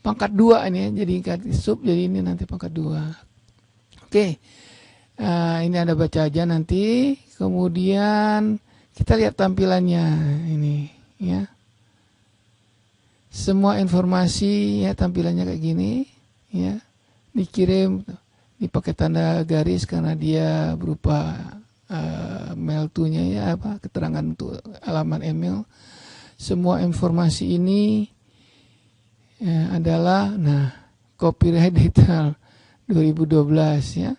pangkat 2 ini ya, jadi sub, jadi ini nanti pangkat 2. Oke, ini Anda baca aja nanti. Kemudian kita lihat tampilannya ini ya. Semua informasi ya tampilannya kayak gini ya. Dikirim dipakai tanda garis karena dia berupa mail to-nya ya, apa keterangan untuk alamat email. Semua informasi ini adalah copyright detail 2012 ya.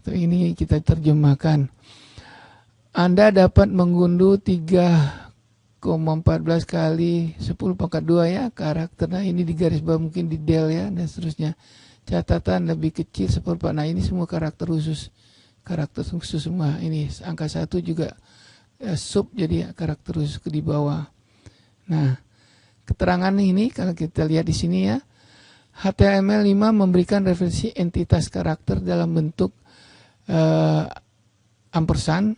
Ini kita terjemahkan. Anda dapat mengunduh 3,14 kali 10 pangkat 2 ya karakternya. Ini di garis bawah mungkin di del ya dan seterusnya. Catatan lebih kecil seperempat. Nah ini semua karakter khusus semua. Ini angka 1 juga sub, jadi karakter khusus di bawah. Nah, keterangan ini kalau kita lihat di sini ya, HTML5 memberikan referensi entitas karakter dalam bentuk ampersand.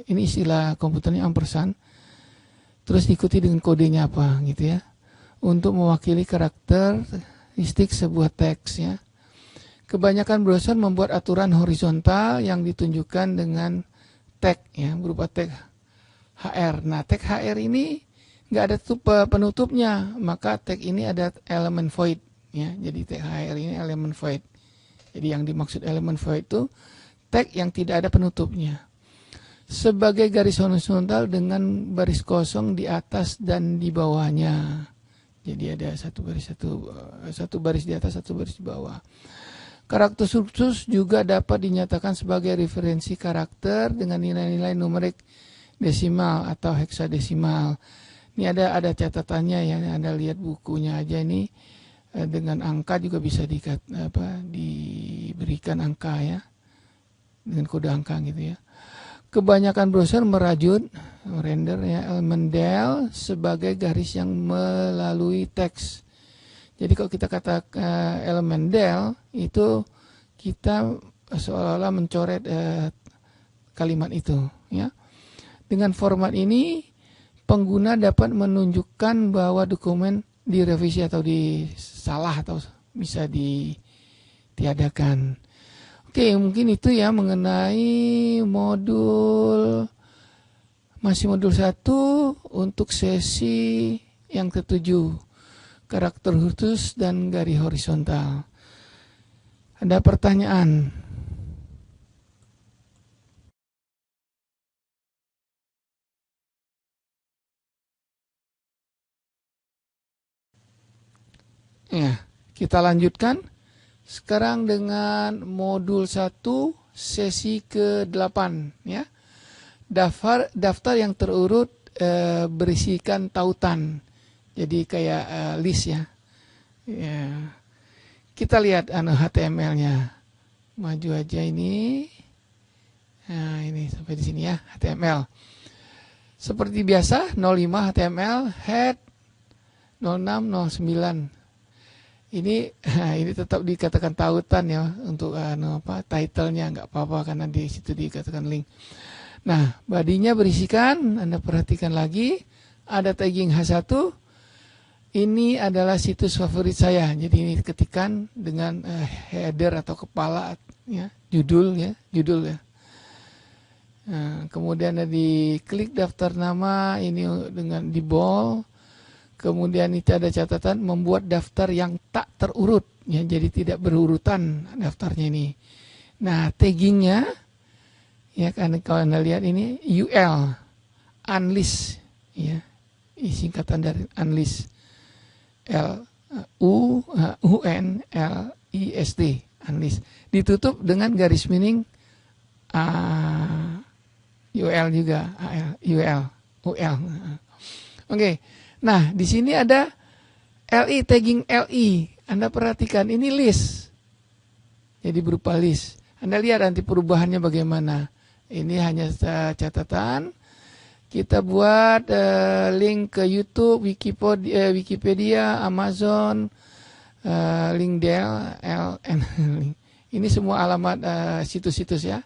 Ini istilah komputernya ampersand. Terus diikuti dengan kodenya apa gitu ya, untuk mewakili karakteristik sebuah teks ya. Kebanyakan browser membuat aturan horizontal yang ditunjukkan dengan tag ya, berupa tag HR. Nah, tag HR ini nggak ada penutupnya, maka tag ini ada elemen void ya. Jadi tag HR ini elemen void. Jadi yang dimaksud elemen void itu tag yang tidak ada penutupnya. Sebagai garis horizontal dengan baris kosong di atas dan di bawahnya. Jadi ada satu baris di atas, satu baris di bawah. Karakter khusus juga dapat dinyatakan sebagai referensi karakter dengan nilai-nilai numerik desimal atau heksadesimal. Ini ada catatannya ya, Anda lihat bukunya aja ini dengan angka juga bisa diberikan angka ya, dengan kode angka gitu ya. Kebanyakan browser render ya elemen del sebagai garis yang melalui teks. Jadi kalau kita kata elemen del itu kita seolah-olah mencoret kalimat itu ya. Dengan format ini pengguna dapat menunjukkan bahwa dokumen direvisi atau disalah atau bisa ditiadakan. Oke, mungkin itu ya mengenai masih modul 1 untuk sesi yang ke-7, karakter khusus dan garis horizontal. Ada pertanyaan? Ya, kita lanjutkan. Sekarang dengan modul 1 sesi ke-8 ya. Daftar yang terurut berisikan tautan. Jadi kayak list ya. Ya. Kita lihat HTML-nya. Maju aja ini. Nah, ini sampai di sini ya, HTML. Seperti biasa 05 HTML head 0609. Ini tetap dikatakan tautan ya untuk title-nya, nggak apa-apa karena di situ dikatakan link. Nah, bodinya berisikan, Anda perhatikan lagi, ada tagging H1. Ini adalah situs favorit saya. Jadi ini ketikan dengan header atau kepala ya, judul ya. Nah, kemudian ada di klik daftar nama ini dengan di bold. Kemudian itu ada catatan membuat daftar yang tak terurut ya, jadi tidak berurutan daftarnya ini. Nah, taggingnya ya kan kalau Anda lihat ini UL unlist ya, singkatan dari unlist UNLIST unlist, ditutup dengan garis miring UL juga UL. Oke. Nah, di sini ada LI, tagging LI. Anda perhatikan, ini list. Jadi berupa list. Anda lihat nanti perubahannya bagaimana. Ini hanya catatan. Kita buat link ke YouTube, Wikipedia, Amazon, link Dell, LN. Ini semua alamat situs-situs ya.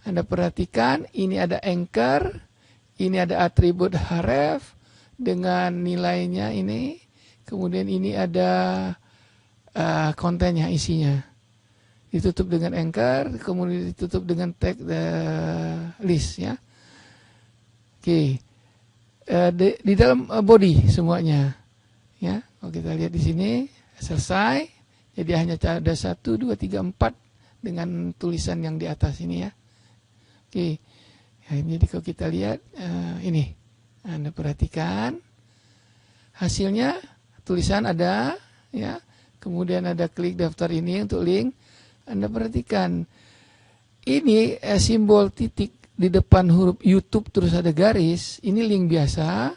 Anda perhatikan, ini ada anchor, ini ada atribut href, dengan nilainya ini, kemudian ini ada kontennya, isinya, ditutup dengan anchor, kemudian ditutup dengan tag list ya. Oke, di dalam body semuanya ya. Kalau kita lihat di sini selesai, jadi hanya ada 1, 2, 3, 4 dengan tulisan yang di atas ini ya. Oke, ya, jadi kalau kita lihat ini. Anda perhatikan hasilnya, tulisan ada ya, kemudian ada klik daftar ini untuk link. Anda perhatikan ini simbol titik di depan huruf YouTube terus ada garis, ini link biasa.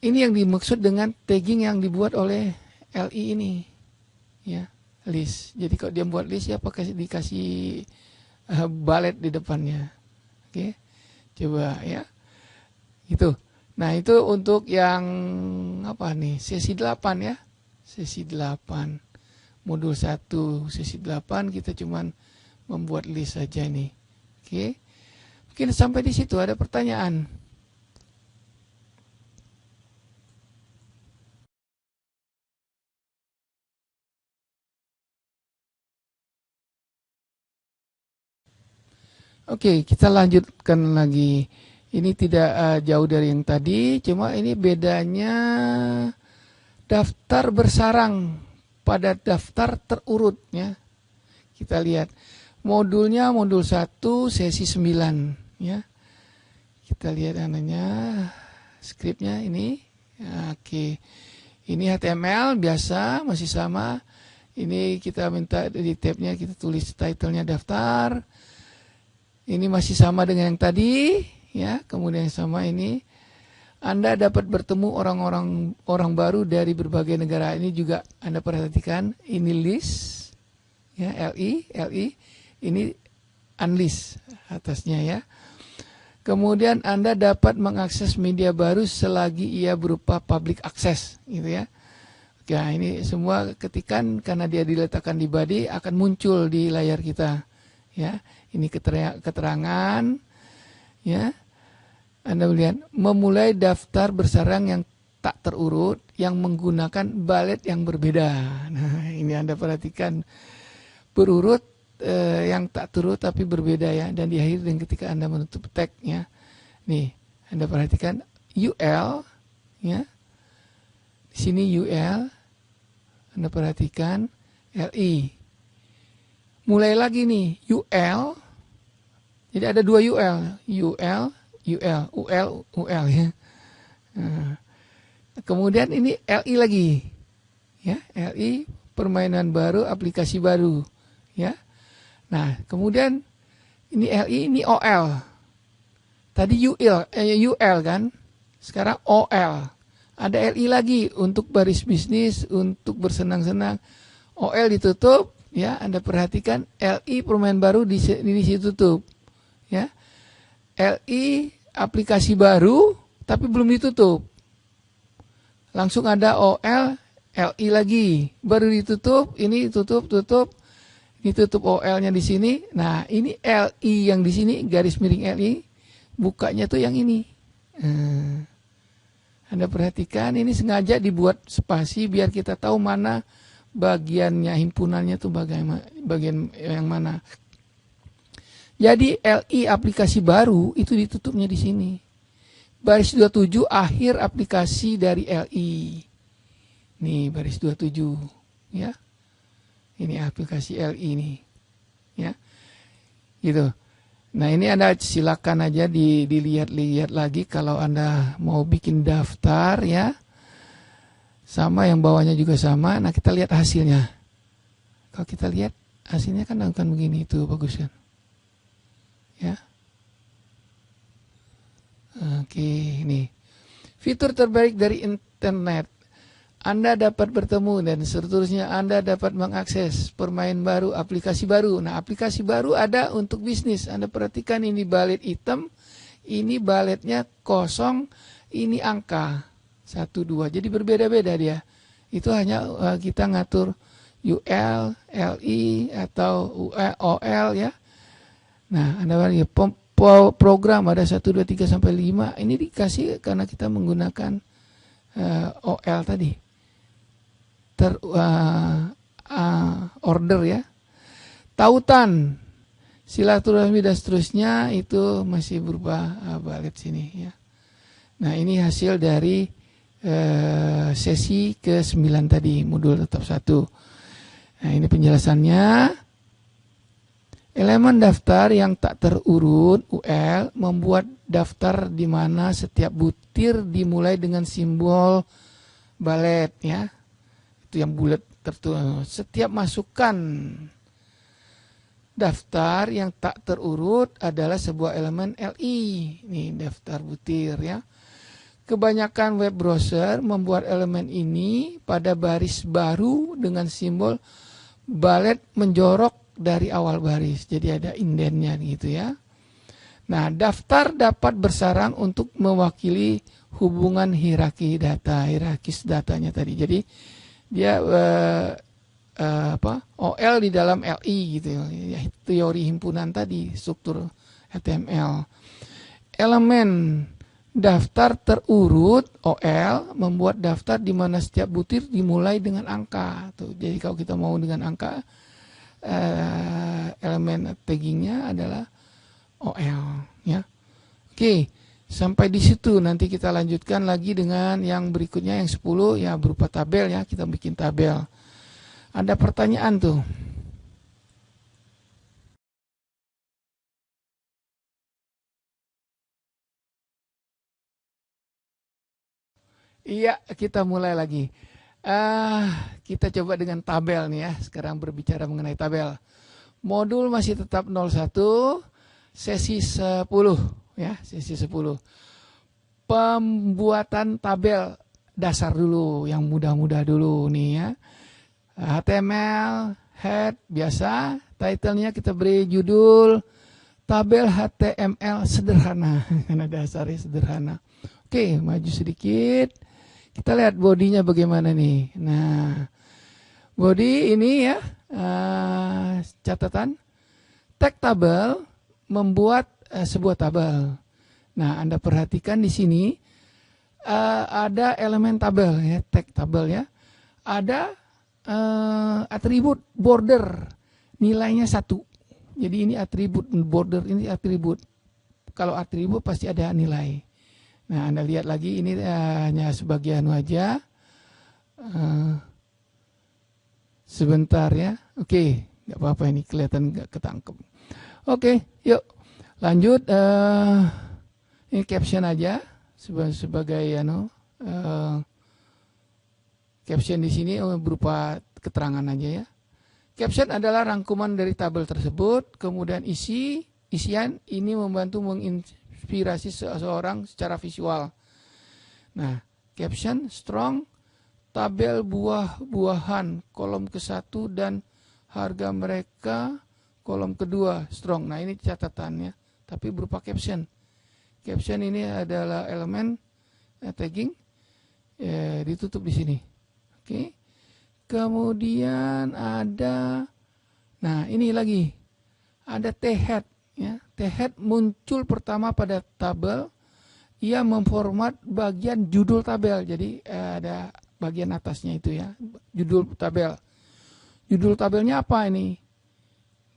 Ini yang dimaksud dengan tagging yang dibuat oleh LI ini ya, list. Jadi kalau dia buat list ya pakai dikasih balet di depannya. Oke, coba ya. Itu. Nah, itu untuk yang apa nih? Sesi 8 ya. Sesi 8. Modul 1 sesi 8 kita cuman membuat list saja ini. Oke. Mungkin sampai di situ ada pertanyaan. Oke, kita lanjutkan lagi. Ini tidak jauh dari yang tadi, cuma ini bedanya daftar bersarang pada daftar terurut ya. Kita lihat modulnya modul 1 sesi 9 ya. Kita lihat ananya skripnya ini. Oke. Ini HTML biasa masih sama. Ini kita minta di tabnya kita tulis title-nya daftar. Ini masih sama dengan yang tadi ya. Kemudian yang sama ini Anda dapat bertemu orang baru dari berbagai negara. Ini juga Anda perhatikan, ini list ya, LI, ini unlist atasnya ya. Kemudian Anda dapat mengakses media baru selagi ia berupa public access gitu ya. Nah, ini semua ketikan karena dia diletakkan di body akan muncul di layar kita ya. Ini keterangan ya. Anda melihat memulai daftar bersarang yang tak terurut yang menggunakan balet yang berbeda. Nah, ini Anda perhatikan berurut yang tak terurut tapi berbeda ya, dan diakhiri dengan ketika Anda menutup tagnya. Nih, Anda perhatikan UL ya. Di sini UL. Anda perhatikan LI. Mulai lagi nih UL. Jadi ada dua UL ya. Nah, kemudian ini LI lagi, ya LI permainan baru, aplikasi baru, ya. Nah kemudian ini LI, ini OL. Tadi UL kan, sekarang OL. Ada LI lagi untuk baris bisnis, untuk bersenang-senang. OL ditutup, ya. Anda perhatikan LI permainan baru di sini tutup, ya. LI aplikasi baru tapi belum ditutup. Langsung ada OL, LI lagi, baru ditutup, ini tutup, ini tutup OL-nya di sini. Nah, ini LI yang di sini garis miring LI, bukanya tuh yang ini. Anda perhatikan ini sengaja dibuat spasi biar kita tahu mana bagiannya, himpunannya tuh bagian yang mana. Jadi LI aplikasi baru itu ditutupnya di sini. Baris 27 akhir aplikasi dari LI. Nih baris 27 ya. Ini aplikasi LI nih. Ya. Gitu. Nah, ini Anda silakan aja dilihat-lihat lagi kalau Anda mau bikin daftar ya. Sama yang bawahnya juga sama. Nah, kita lihat hasilnya. Kalau kita lihat hasilnya kan akan begini, itu bagus kan. Ya. Oke, ini fitur terbaik dari internet. Anda dapat bertemu dan seterusnya. Anda dapat mengakses permain baru, aplikasi baru. Nah, aplikasi baru ada untuk bisnis. Anda perhatikan ini balet hitam, ini baletnya kosong, ini angka 1, 2. Jadi berbeda-beda dia. Itu hanya kita ngatur UL, LI atau OL ya. Nah, Anda lihat program ada 1, 2, 3 sampai 5. Ini dikasih karena kita menggunakan OL tadi. Order ya. Tautan, silaturahmi dan seterusnya itu masih berupa balet sini ya. Nah, ini hasil dari sesi ke-9 tadi, modul tetap 1. Nah, ini penjelasannya. Elemen daftar yang tak terurut UL membuat daftar di mana setiap butir dimulai dengan simbol balet ya. Itu yang bulat tertulis. Setiap masukan daftar yang tak terurut adalah sebuah elemen LI. Ini daftar butir ya. Kebanyakan web browser membuat elemen ini pada baris baru dengan simbol balet menjorok dari awal baris, jadi ada indennya gitu ya. Nah, daftar dapat bersarang untuk mewakili hubungan hierarkis datanya tadi. Jadi dia OL di dalam LI gitu ya, teori himpunan tadi, struktur HTML. Elemen daftar terurut OL membuat daftar di mana setiap butir dimulai dengan angka. Tuh, jadi kalau kita mau dengan angka, elemen taggingnya adalah OL ya. Oke, Sampai di situ, nanti kita lanjutkan lagi dengan yang berikutnya yang 10 ya, berupa tabel ya, kita bikin tabel. Ada pertanyaan tuh. Iya, kita mulai lagi. Kita coba dengan tabel nih ya. Sekarang berbicara mengenai tabel. Modul masih tetap 01, sesi 10 ya, sesi 10. Pembuatan tabel dasar dulu, yang mudah-mudah dulu nih ya. HTML, head biasa, title-nya kita beri judul tabel HTML sederhana karena dasarnya sederhana. Oke, maju sedikit. Kita lihat bodinya bagaimana nih. Nah, body ini ya, catatan. Tag tabel membuat sebuah tabel. Nah, Anda perhatikan di sini ada elemen tabel ya, tag tabel ya. Ada atribut border, nilainya 1. Jadi ini atribut, border ini atribut. Kalau atribut pasti ada nilai. Nah, Anda lihat lagi, ini hanya sebagian wajah. Sebentar ya. Oke, nggak apa-apa, ini kelihatan nggak ketangkep. Oke, yuk lanjut. Ini caption aja sebagai caption di sini berupa keterangan aja ya. Caption adalah rangkuman dari tabel tersebut, kemudian isian ini membantu menginspirasi seseorang secara visual. Nah, caption strong, tabel buah-buahan kolom ke-1 dan harga mereka kolom kedua strong. Nah, ini catatannya, tapi berupa caption. Caption ini adalah elemen tagging, ditutup di sini. Oke. Kemudian ada, nah ini lagi, ada T-head ya. T-head muncul pertama pada tabel, ia memformat bagian judul tabel. Jadi ada bagian atasnya itu ya, judul tabel. Judul tabelnya apa ini?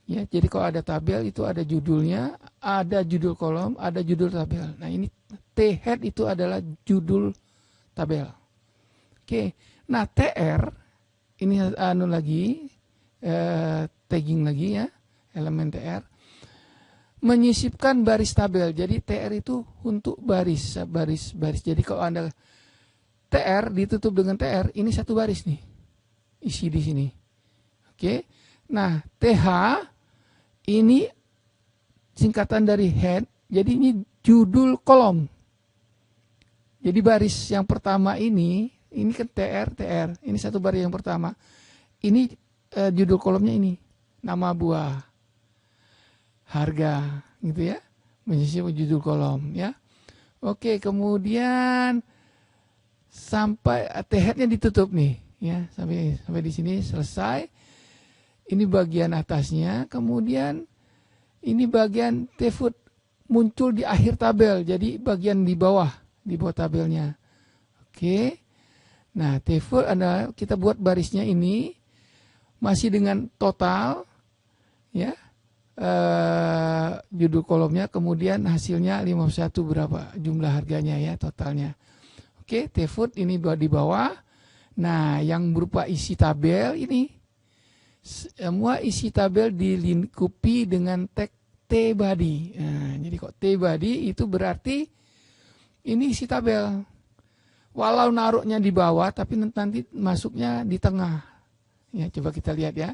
Ya, jadi kalau ada tabel itu ada judulnya, ada judul kolom, ada judul tabel. Nah, ini T-head itu adalah judul tabel. Oke. Nah, TR ini lagi tagging lagi ya, elemen TR menyisipkan baris tabel. Jadi TR itu untuk baris. Jadi kalau Anda TR ditutup dengan TR, ini satu baris nih, isi di sini. Oke. Nah, TH ini singkatan dari head, jadi ini judul kolom. Jadi baris yang pertama ini kan TR, ini satu baris yang pertama. Ini judul kolomnya ini, nama buah, harga, gitu ya, menyisip judul kolom ya. Oke, kemudian sampai T-headnya ditutup nih, ya, sampai di sini selesai. Ini bagian atasnya, kemudian ini bagian T-foot muncul di akhir tabel, jadi bagian di bawah tabelnya. Oke. Nah, T-foot adalah kita buat barisnya ini masih dengan total ya, judul kolomnya, kemudian hasilnya 51 berapa jumlah harganya ya, totalnya. Oke, T-foot ini di bawah. Nah, yang berupa isi tabel ini semua isi tabel dilingkupi dengan tag T-body. Nah, jadi kok T-body itu berarti ini isi tabel. Walau naruhnya di bawah, tapi nanti masuknya di tengah. Ya, coba kita lihat ya.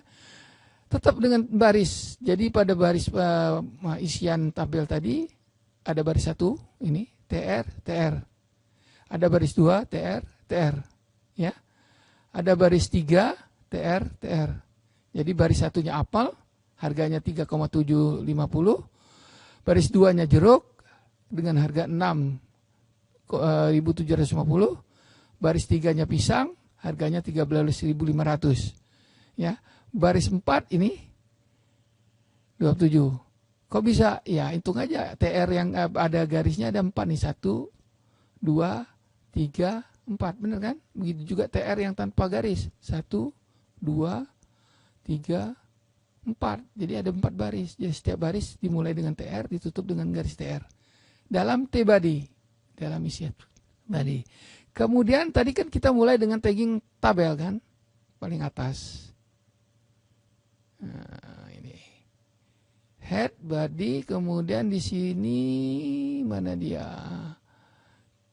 Tetap dengan baris. Jadi pada baris isian tabel tadi ada baris 1 ini TR TR. Ada baris 2 TR TR. Ya. Ada baris 3 TR TR. Jadi baris 1-nya apel, harganya 3,750. Baris 2-nya jeruk dengan harga 6.750. Baris 3-nya pisang, harganya 13.500. Ya, baris 4 ini 27. Kok bisa? Ya, hitung aja. TR yang ada garisnya ada 4 nih, 1 2 3 4, benar kan? Begitu juga TR yang tanpa garis, 1 2 3 4. Jadi ada 4 baris. Jadi setiap baris dimulai dengan TR, ditutup dengan garis TR. dalam T-body, dalam isi body. Kemudian tadi kan kita mulai dengan tagging tabel kan, paling atas. Nah, ini head, body, kemudian di sini mana dia?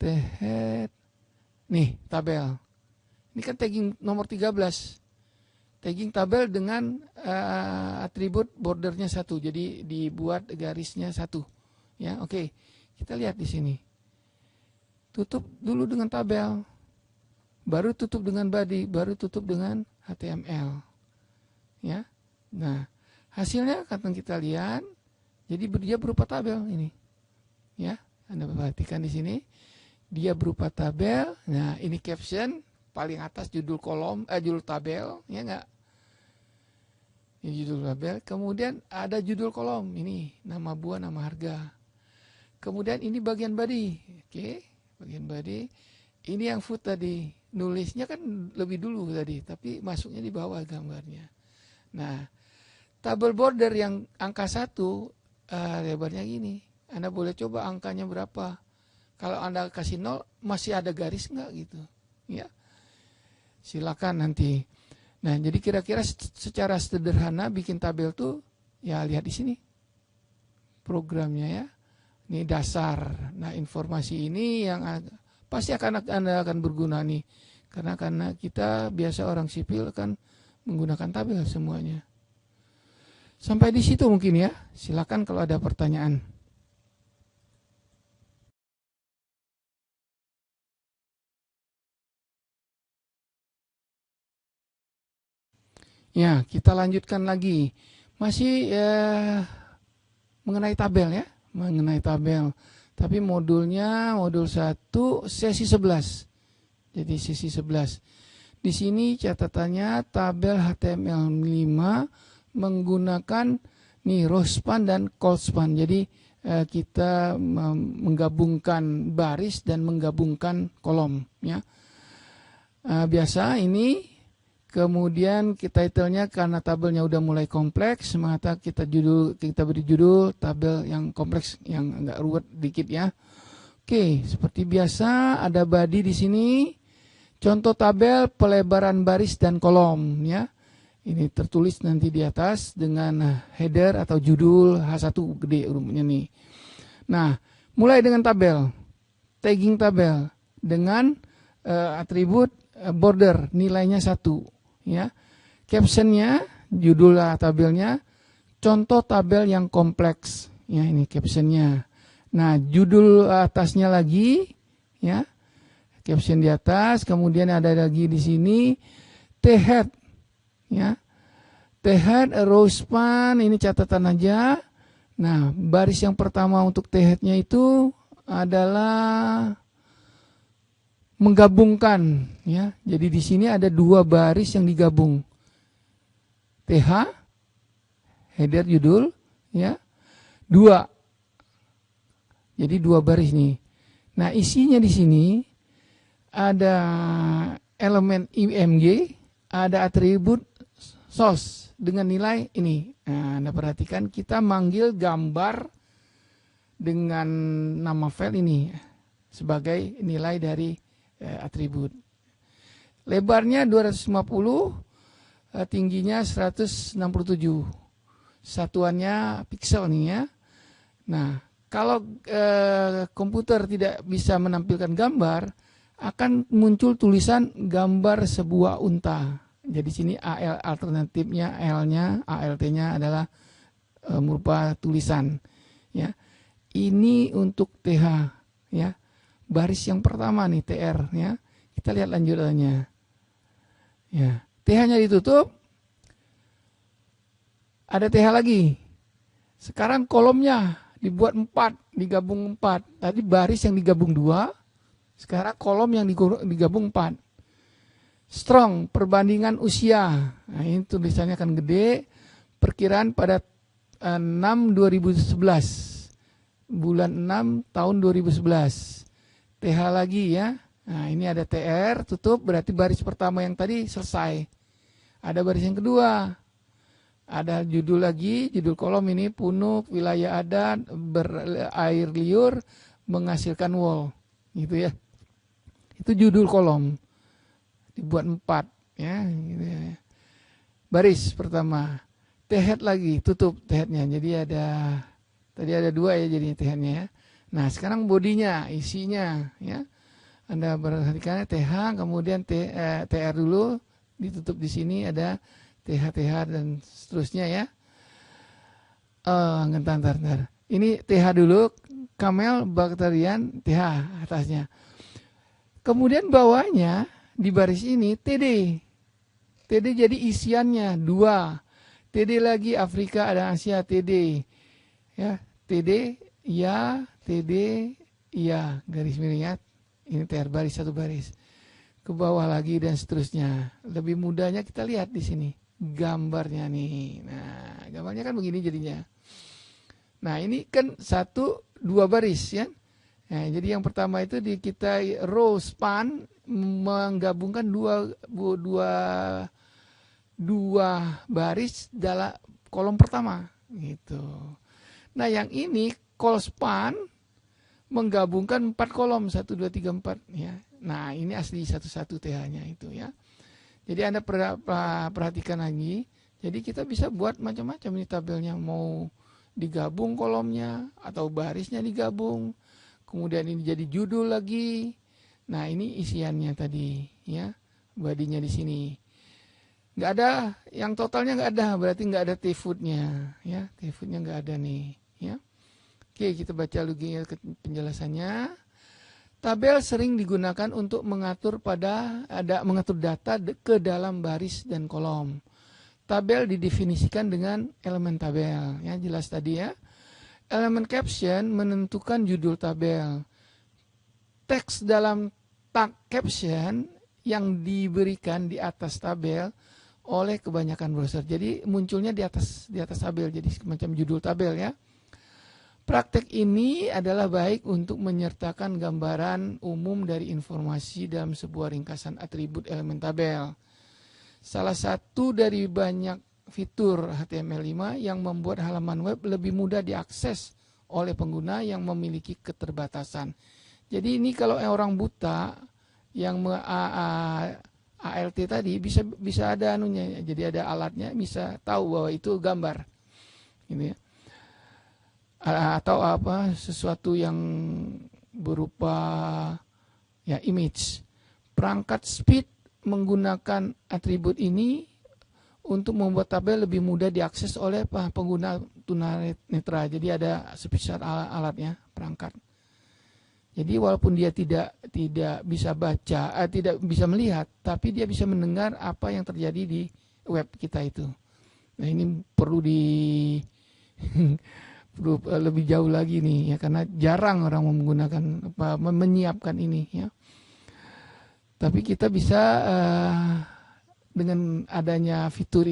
Head. Nih, tabel. Ini kan tagging nomor 13. Tagging tabel dengan atribut bordernya 1. Jadi dibuat garisnya 1. Ya, oke. Kita lihat di sini. Tutup dulu dengan tabel. Baru tutup dengan body, baru tutup dengan HTML. Ya. Nah, hasilnya akan kita lihat. Jadi dia berupa tabel ini. Ya, Anda perhatikan di sini. Dia berupa tabel. Nah, ini caption paling atas judul kolom, judul tabel, ya enggak? Ini judul tabel. Kemudian ada judul kolom. Ini nama buah, nama harga. Kemudian ini bagian body. Oke. Bagian body, ini yang foot tadi, nulisnya kan lebih dulu tadi, tapi masuknya di bawah gambarnya. Nah, tabel border yang angka 1, lebarnya gini. Anda boleh coba angkanya berapa. Kalau Anda kasih 0, masih ada garis enggak gitu. Ya, silakan nanti. Nah, jadi kira-kira secara sederhana bikin tabel tuh, ya lihat di sini programnya ya. Ini dasar. Nah, informasi ini yang pasti Anda akan berguna nih. Karena kita biasa orang sipil kan menggunakan tabel semuanya. Sampai di situ mungkin ya. Silakan kalau ada pertanyaan. Ya, kita lanjutkan lagi. Masih mengenai tabel ya. Mengenai tabel. Tapi modulnya modul 1 sesi 11. Jadi sesi 11. Di sini catatannya tabel HTML5 menggunakan nih row span dan col span. Jadi kita menggabungkan baris dan menggabungkan kolom ya. Biasa ini. Kemudian title-nya karena tabelnya udah mulai kompleks, maka kita beri judul tabel yang kompleks, yang agak ruwet dikit ya. Oke, seperti biasa ada body di sini. Contoh tabel pelebaran baris dan kolom ya. Ini tertulis nanti di atas dengan header atau judul H1 gede urutnya nih. Nah, mulai dengan tabel. Tagging tabel dengan atribut border nilainya 1. Ya, captionnya, judul tabelnya, contoh tabel yang kompleks. Ya, ini captionnya. Nah, judul atasnya lagi, ya, caption di atas. Kemudian ada lagi di sini T-head, ya, T-head, row span, ini catatan aja. Nah, baris yang pertama untuk T-headnya itu adalah menggabungkan ya. Jadi di sini ada 2 baris yang digabung. TH header judul ya. 2. Jadi 2 baris nih. Nah, isinya di sini ada elemen IMG, ada atribut source dengan nilai ini. Nah, Anda perhatikan kita manggil gambar dengan nama file ini sebagai nilai dari atribut. Lebarnya 250, tingginya 167. Satuannya pixel nih ya. Nah, kalau komputer tidak bisa menampilkan gambar, akan muncul tulisan gambar sebuah unta. Jadi sini AL alternatifnya, L-nya, ALT-nya adalah merupakan tulisan ya. Ini untuk TH ya. Baris yang pertama nih TR ya. Kita lihat lanjutannya. Ya, TH-nya ditutup. Ada TH lagi. Sekarang kolomnya dibuat 4, digabung 4. Tadi baris yang digabung 2, sekarang kolom yang digabung 4. Strong, perbandingan usia. Nah, ini tulisannya akan gede. Perkiraan pada 6/2011. Bulan 6 tahun 2011. TH lagi ya. Nah, ini ada TR, tutup, berarti baris pertama yang tadi selesai. Ada baris yang kedua. Ada judul lagi, judul kolom ini punuk, wilayah adat, berair liur, menghasilkan wol, gitu ya. Itu judul kolom, dibuat 4, ya. Gitu ya. Baris pertama, T-head lagi, tutup T-headnya. Jadi tadi ada 2 ya jadinya T-headnya ya. Nah sekarang bodinya, isinya, ya. Anda perhatikan TH, kemudian TR dulu, ditutup di sini ada TH dan seterusnya ya. Ntar. Ini TH dulu, Camel Bacterian TH atasnya. Kemudian bawahnya di baris ini TD. TD jadi isiannya 2. TD lagi Afrika ada Asia TD. Ya, TD ya, TD ya, garis miring ya. Ini TR baris 1 baris. Ke bawah lagi dan seterusnya. Lebih mudahnya kita lihat di sini gambarnya nih. Nah, gambarnya kan begini jadinya. Nah, ini kan 1, 2 baris ya. Nah, jadi yang pertama itu kita row span menggabungkan dua baris dalam kolom pertama gitu. Nah, yang ini call span menggabungkan 4 kolom 1 2 3 4 ya. Nah, ini asli 1 TH-nya itu ya. Jadi Anda perhatikan lagi. Jadi kita bisa buat macam-macam ini tabelnya, mau digabung kolomnya atau barisnya digabung. Kemudian ini jadi judul lagi. Nah, ini isiannya tadi ya. Badinya di sini. Nggak ada, yang totalnya nggak ada, berarti nggak ada T-footnya ya. T-footnya nggak ada nih ya. Oke, kita baca lagi penjelasannya. Tabel sering digunakan untuk mengatur data ke dalam baris dan kolom. Tabel didefinisikan dengan elemen tabel, ya jelas tadi ya. Elemen caption menentukan judul tabel. Teks dalam tag caption yang diberikan di atas tabel oleh kebanyakan browser. Jadi munculnya di atas tabel, jadi semacam judul tabel ya. Praktek ini adalah baik untuk menyertakan gambaran umum dari informasi dalam sebuah ringkasan atribut elemen tabel. Salah satu dari banyak fitur HTML5 yang membuat halaman web lebih mudah diakses oleh pengguna yang memiliki keterbatasan. Jadi ini kalau orang buta yang ALT tadi bisa ada anunya, jadi ada alatnya bisa tahu bahwa itu gambar. Gitu ya. Atau sesuatu yang berupa ya image. Perangkat speed menggunakan atribut ini untuk membuat tabel lebih mudah diakses oleh pengguna tunanetra. Jadi ada spesial alatnya, perangkat. Jadi walaupun dia tidak bisa baca, tidak bisa melihat, tapi dia bisa mendengar apa yang terjadi di web kita itu. Nah, ini perlu lebih jauh lagi nih ya, karena jarang orang menggunakan menyiapkan ini ya. Tapi kita bisa dengan adanya fitur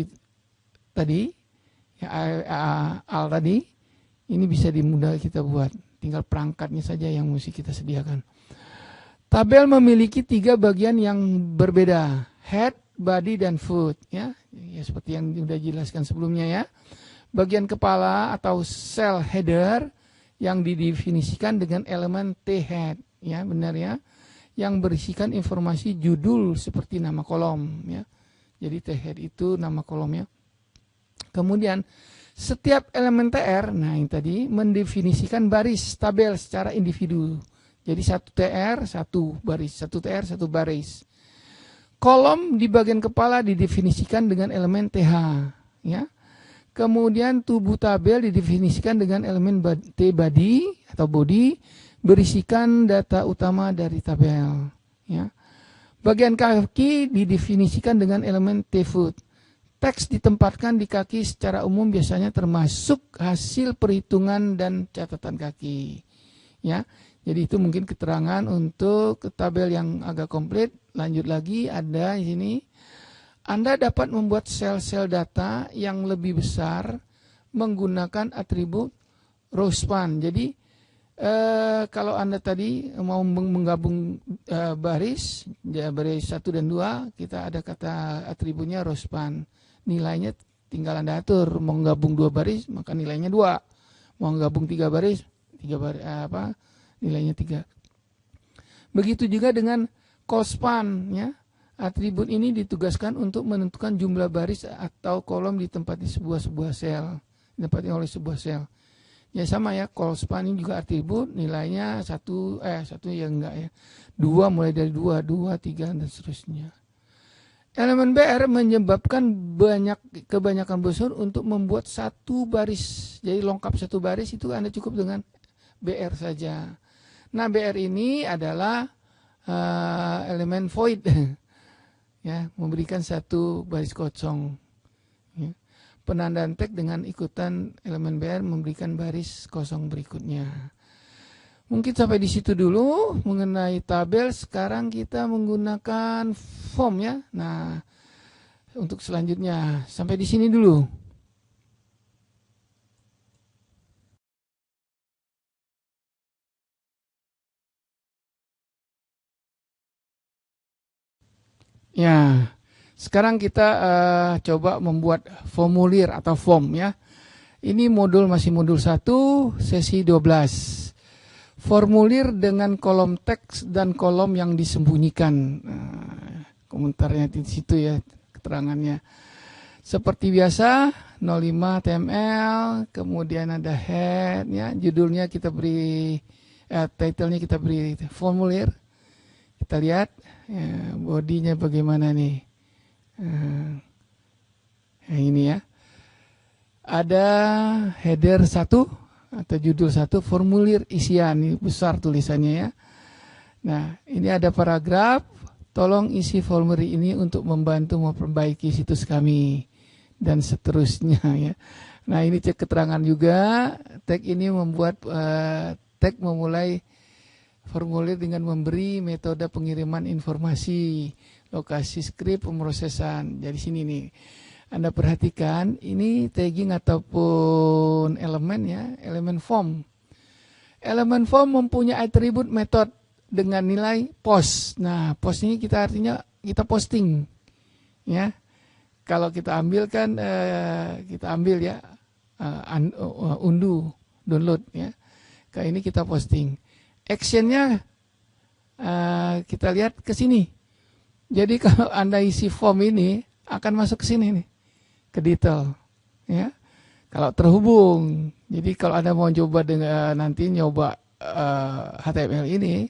tadi ya, al tadi ini bisa dimudah kita buat, tinggal perangkatnya saja yang mesti kita sediakan. Tabel memiliki 3 bagian yang berbeda, head, body, dan foot ya seperti yang sudah dijelaskan sebelumnya ya. Bagian kepala atau cell header yang didefinisikan dengan elemen T-head, ya benar ya, yang berisikan informasi judul seperti nama kolom, ya. Jadi T-head itu nama kolomnya. Kemudian setiap elemen TR, nah ini tadi mendefinisikan baris tabel secara individu. Jadi 1 TR, 1 baris, 1 TR, 1 baris. Kolom di bagian kepala didefinisikan dengan elemen TH, ya. Kemudian tubuh tabel didefinisikan dengan elemen T-body atau body, berisikan data utama dari tabel. Ya. Bagian kaki didefinisikan dengan elemen T-foot. Teks ditempatkan di kaki secara umum biasanya termasuk hasil perhitungan dan catatan kaki. Ya. Jadi itu mungkin keterangan untuk tabel yang agak komplit. Lanjut lagi ada di sini. Anda dapat membuat sel-sel data yang lebih besar menggunakan atribut row span. Jadi kalau Anda tadi mau menggabung baris 1 dan 2, kita ada kata atributnya row span. Nilainya tinggal Anda atur. Mau gabung 2 baris, maka nilainya 2. Mau gabung 3 baris, nilainya 3. Begitu juga dengan call span, ya. Atribut ini ditugaskan untuk menentukan jumlah baris atau kolom ditempati sebuah sel, ditempati oleh sebuah sel. Ya sama ya, call span ini juga atribut, nilainya 1 ya enggak ya. 2 mulai dari 2, 3 dan seterusnya. Elemen BR menyebabkan kebanyakan brosur untuk membuat 1 baris. Jadi lengkap 1 baris itu Anda cukup dengan BR saja. Nah, BR ini adalah elemen void. Ya, memberikan 1 baris kosong. Ya. Penandaan tag dengan ikutan elemen BR memberikan baris kosong berikutnya. Mungkin sampai di situ dulu mengenai tabel. Sekarang kita menggunakan form ya. Nah, untuk selanjutnya sampai di sini dulu. Ya, sekarang kita coba membuat formulir atau form ya. Ini masih modul 1, sesi 12. Formulir dengan kolom teks dan kolom yang disembunyikan. Komentarnya di situ ya, keterangannya. Seperti biasa, 05 HTML, kemudian ada head, ya, judulnya kita beri, title-nya kita beri formulir. Kita lihat ya, bodinya bagaimana nih. Ini ya. Ada header 1. Atau judul 1, formulir isian, ini besar tulisannya ya. Nah, ini ada paragraf, tolong isi formulir ini untuk membantu memperbaiki situs kami, dan seterusnya ya. Nah, ini cek keterangan juga, tag ini membuat tag memulai formulir dengan memberi metode pengiriman informasi, lokasi skrip pemrosesan. Jadi sini nih. Anda perhatikan ini tagging ataupun elemen ya, elemen form. Elemen form mempunyai atribut metode dengan nilai post. Nah, post ini kita artinya kita posting. Ya. Kalau kita ambil kan ya unduh, download ya. Kayak ini kita posting. Actionnya kita lihat ke sini. Jadi kalau Anda isi form ini akan masuk ke sini nih. Ke detail ya, kalau terhubung. Jadi kalau Anda mau coba dengan nanti nyoba HTML ini,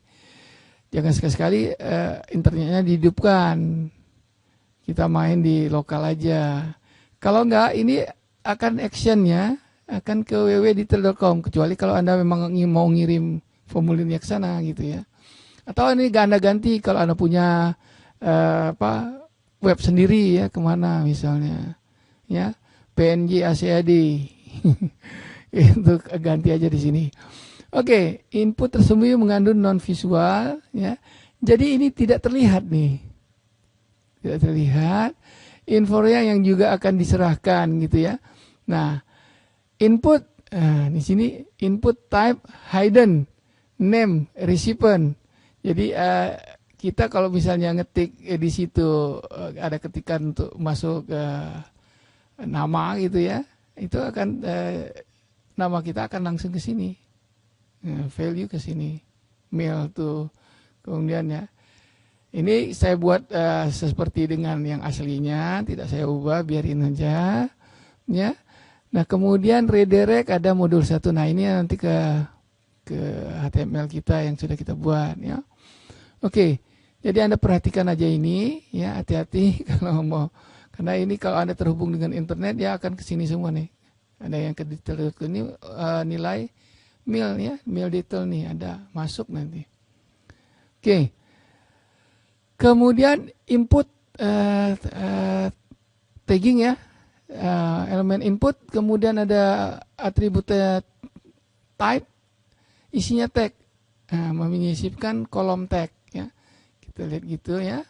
jangan sekali-sekali internetnya dihidupkan, kita main di lokal aja. Kalau enggak, ini akan actionnya akan ke www.detail.com, kecuali kalau Anda memang mau ngirim formulirnya ke sana gitu ya. Atau ini ganti kalau Anda punya web sendiri ya, kemana misalnya ya, PNG ACAD itu ganti aja di sini. Oke, input tersembunyi mengandung non visual ya. Jadi ini tidak terlihat nih, tidak terlihat. Infonya yang juga akan diserahkan gitu ya. Nah, input di sini input type hidden, name recipient. Jadi kita kalau misalnya ngetik di situ ada ketikan untuk masuk nama gitu ya, itu akan nama kita akan langsung ke sini, value ke sini, mail tuh, kemudian ya. Ini saya buat seperti dengan yang aslinya, tidak saya ubah, biarin aja, ya. Nah kemudian redirect ada modul 1, nah ini nanti ke HTML kita yang sudah kita buat, ya. Oke, jadi Anda perhatikan aja ini, ya, hati-hati kalau mau. Karena ini kalau Anda terhubung dengan internet, ya akan ke sini semua nih. Ada yang ke detail ini nilai mail ya, mail detail nih ada masuk nanti. Oke. Kemudian input tagging ya, elemen input. Kemudian ada atribut type, isinya tag, menyisipkan kolom tag ya. Kita lihat gitu ya.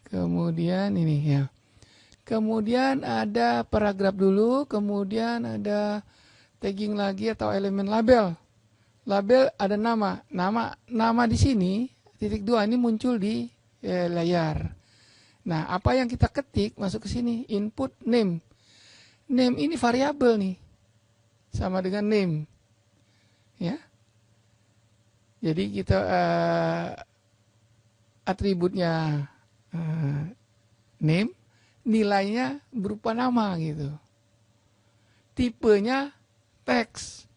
Kemudian ini ya. Kemudian ada paragraf dulu, kemudian ada tagging lagi atau elemen label. Label ada nama di sini titik 2 ini muncul di layar. Nah, apa yang kita ketik masuk ke sini, input name. Name ini variabel nih, sama dengan name, ya. Jadi kita atributnya name, nilainya berupa nama gitu. Tipenya teks,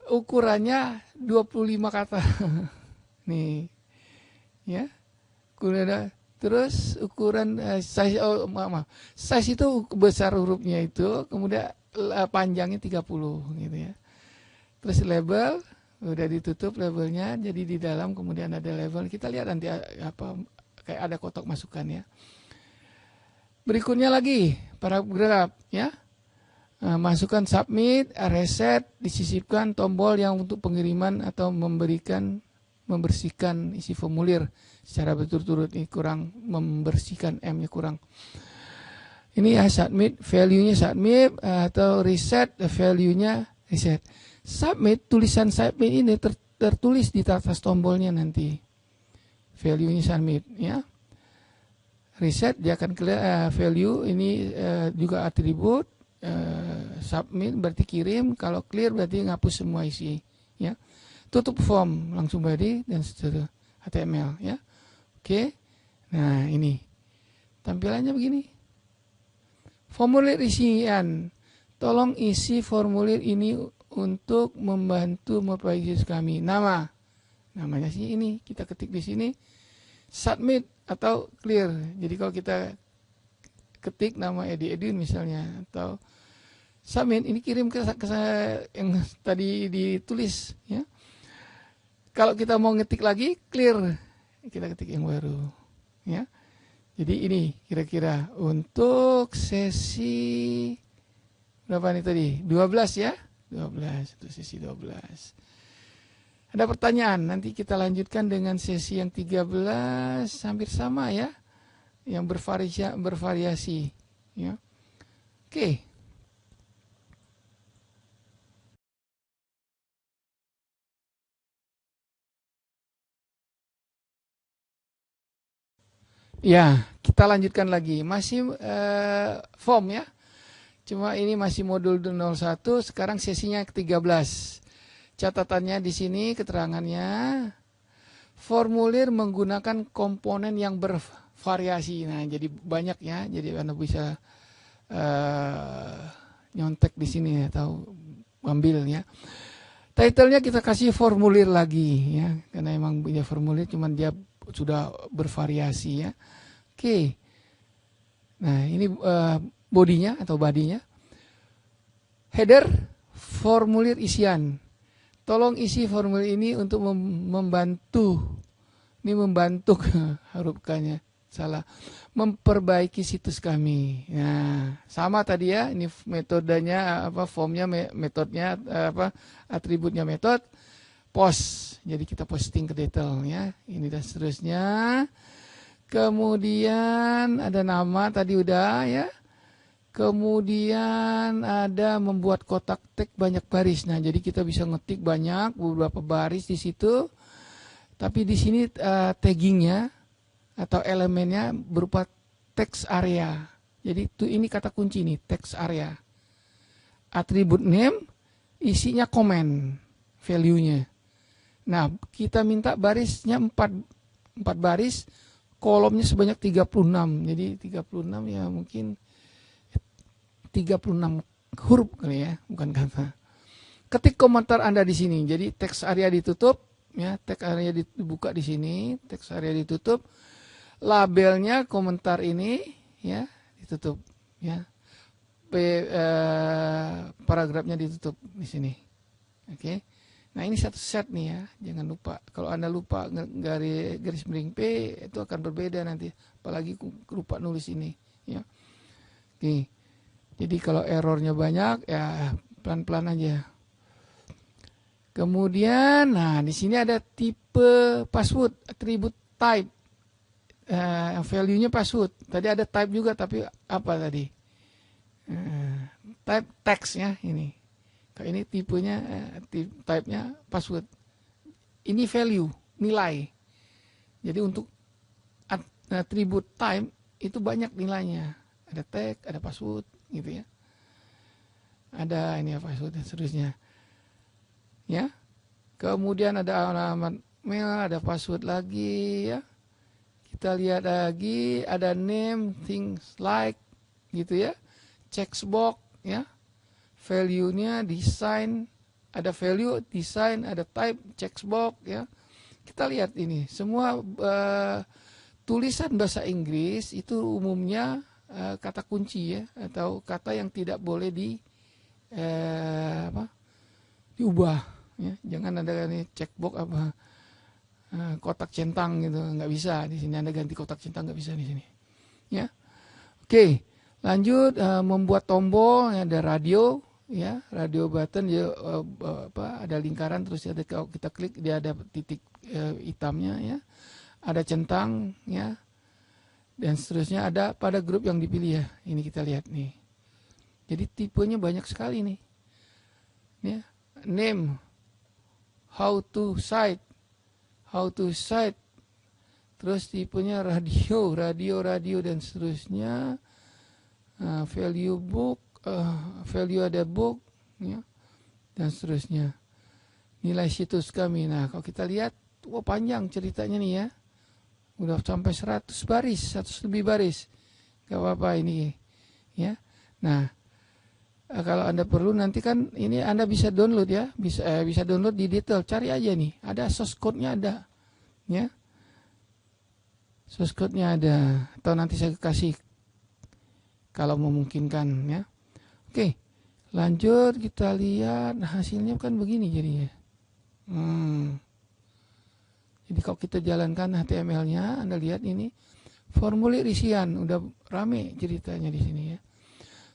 ukurannya 25 kata. Nih, ya. Terus ukuran size, size itu besar hurufnya itu, kemudian panjangnya 30 gitu ya. Terus label udah ditutup labelnya, jadi di dalam kemudian ada label. Kita lihat nanti apa kayak ada kotak masukan ya. Berikutnya lagi paragraf ya. Masukkan submit, reset, disisipkan tombol yang untuk pengiriman atau membersihkan isi formulir secara berturut-turut. Ini kurang, membersihkan M-nya kurang. Ini ya submit, value-nya submit, atau reset, value-nya reset. Submit, tulisan submit ini tertulis di atas tombolnya nanti. Value-nya submit ya. Reset dia akan value ini juga atribut. Submit berarti kirim, kalau clear berarti ngapus semua isi ya. Tutup form langsung body dan seterusnya HTML ya. Oke. Nah, ini tampilannya begini. Formulir isian. Tolong isi formulir ini untuk membantu memperbaiki kami. Namanya sih ini kita ketik di sini. Submit atau clear. Jadi kalau kita ketik nama Edwin misalnya atau submit, ini kirim ke saya yang tadi ditulis ya. Kalau kita mau ngetik lagi clear, kita ketik yang baru ya. Jadi ini kira-kira untuk sesi berapa nih tadi? 12 ya? 12, itu sesi 12. Ada pertanyaan, nanti kita lanjutkan dengan sesi yang 13, hampir sama ya. Yang bervariasi ya. Oke. Ya, kita lanjutkan lagi. Masih form ya. Cuma ini masih modul 01, sekarang sesinya ke-13. Catatannya di sini keterangannya. Formulir menggunakan komponen yang bervariasi. Nah, jadi banyak ya. Jadi Anda bisa nyontek di sini atau ambil ya. Title-nya kita kasih formulir lagi ya. Karena emang punya formulir, cuman dia sudah bervariasi ya. Oke. Nah, ini bodinya atau badinya. Header, formulir isian. Tolong isi formulir ini untuk membantu. Ini membantu huruf K-nya. Salah. Memperbaiki situs kami. Nah, sama tadi ya. Ini metodenya formnya, metodenya atributnya metode. Post. Jadi kita posting ke detail ya. Ini dan seterusnya. Kemudian ada nama tadi udah ya. Kemudian ada membuat kotak teks banyak baris. Nah, jadi kita bisa ngetik banyak beberapa baris di situ. Tapi di sini taggingnya atau elemennya berupa text area. Jadi ini kata kunci nih, text area. Atribut name isinya komen, value-nya. Nah, kita minta barisnya 4 baris, kolomnya sebanyak 36. Jadi 36 ya mungkin 36 huruf kali ya, bukan kata. Ketik komentar Anda di sini. Jadi teks area ditutup, ya, teks area dibuka di sini, teks area ditutup. Labelnya komentar ini ya, ditutup ya. Paragrafnya ditutup di sini. Oke. Nah, ini satu set nih ya, jangan lupa. Kalau Anda lupa garis miring P, itu akan berbeda nanti. Apalagi lupa nulis ini ya. Oke. Jadi kalau errornya banyak ya pelan-pelan aja. Kemudian, nah di sini ada tipe password, atribut type, value-nya password. Tadi ada type juga, tapi apa tadi? Type text ya ini. Kalau ini tipenya, type-nya password. Ini value, nilai. Jadi untuk atribut type itu banyak nilainya. Ada tag, ada password. Gitu ya. ada ini password dan seterusnya. Ya. Kemudian ada alamat mail, ada password lagi ya. Kita lihat lagi ada name, things like gitu ya. Checkbox ya. Value-nya design, ada value, design, ada type, checkbox ya. Kita lihat ini semua tulisan bahasa Inggris itu umumnya kata kunci ya, atau kata yang tidak boleh diubah ya. Jangan ada nih checkbox apa kotak centang gitu, nggak bisa di sini. Anda ganti kotak centang nggak bisa di sini ya. Oke, lanjut membuat tombol ya, ada radio ya, radio button ya, ada lingkaran terus ada, kalau kita klik dia ada titik hitamnya ya, ada centang ya, dan seterusnya ada pada grup yang dipilih ya. Ini kita lihat nih. Jadi tipenya banyak sekali nih. Ya, name, how to cite, terus tipenya radio dan seterusnya. Value book, value ada book ya, dan seterusnya. Nilai situs kami. Nah, kalau kita lihat, panjang ceritanya nih ya. Udah sampai 100 baris, 100 lebih baris. Gak apa-apa ini ya. Nah, kalau Anda perlu nanti kan ini Anda bisa download ya, bisa download di detail, cari aja nih, ada source code-nya ada ya. Source code-nya ada, atau nanti saya kasih kalau memungkinkan ya. Oke, lanjut kita lihat. Nah, hasilnya kan begini jadinya. Jadi kalau kita jalankan HTML-nya, Anda lihat ini formulir isian, udah rame ceritanya di sini ya.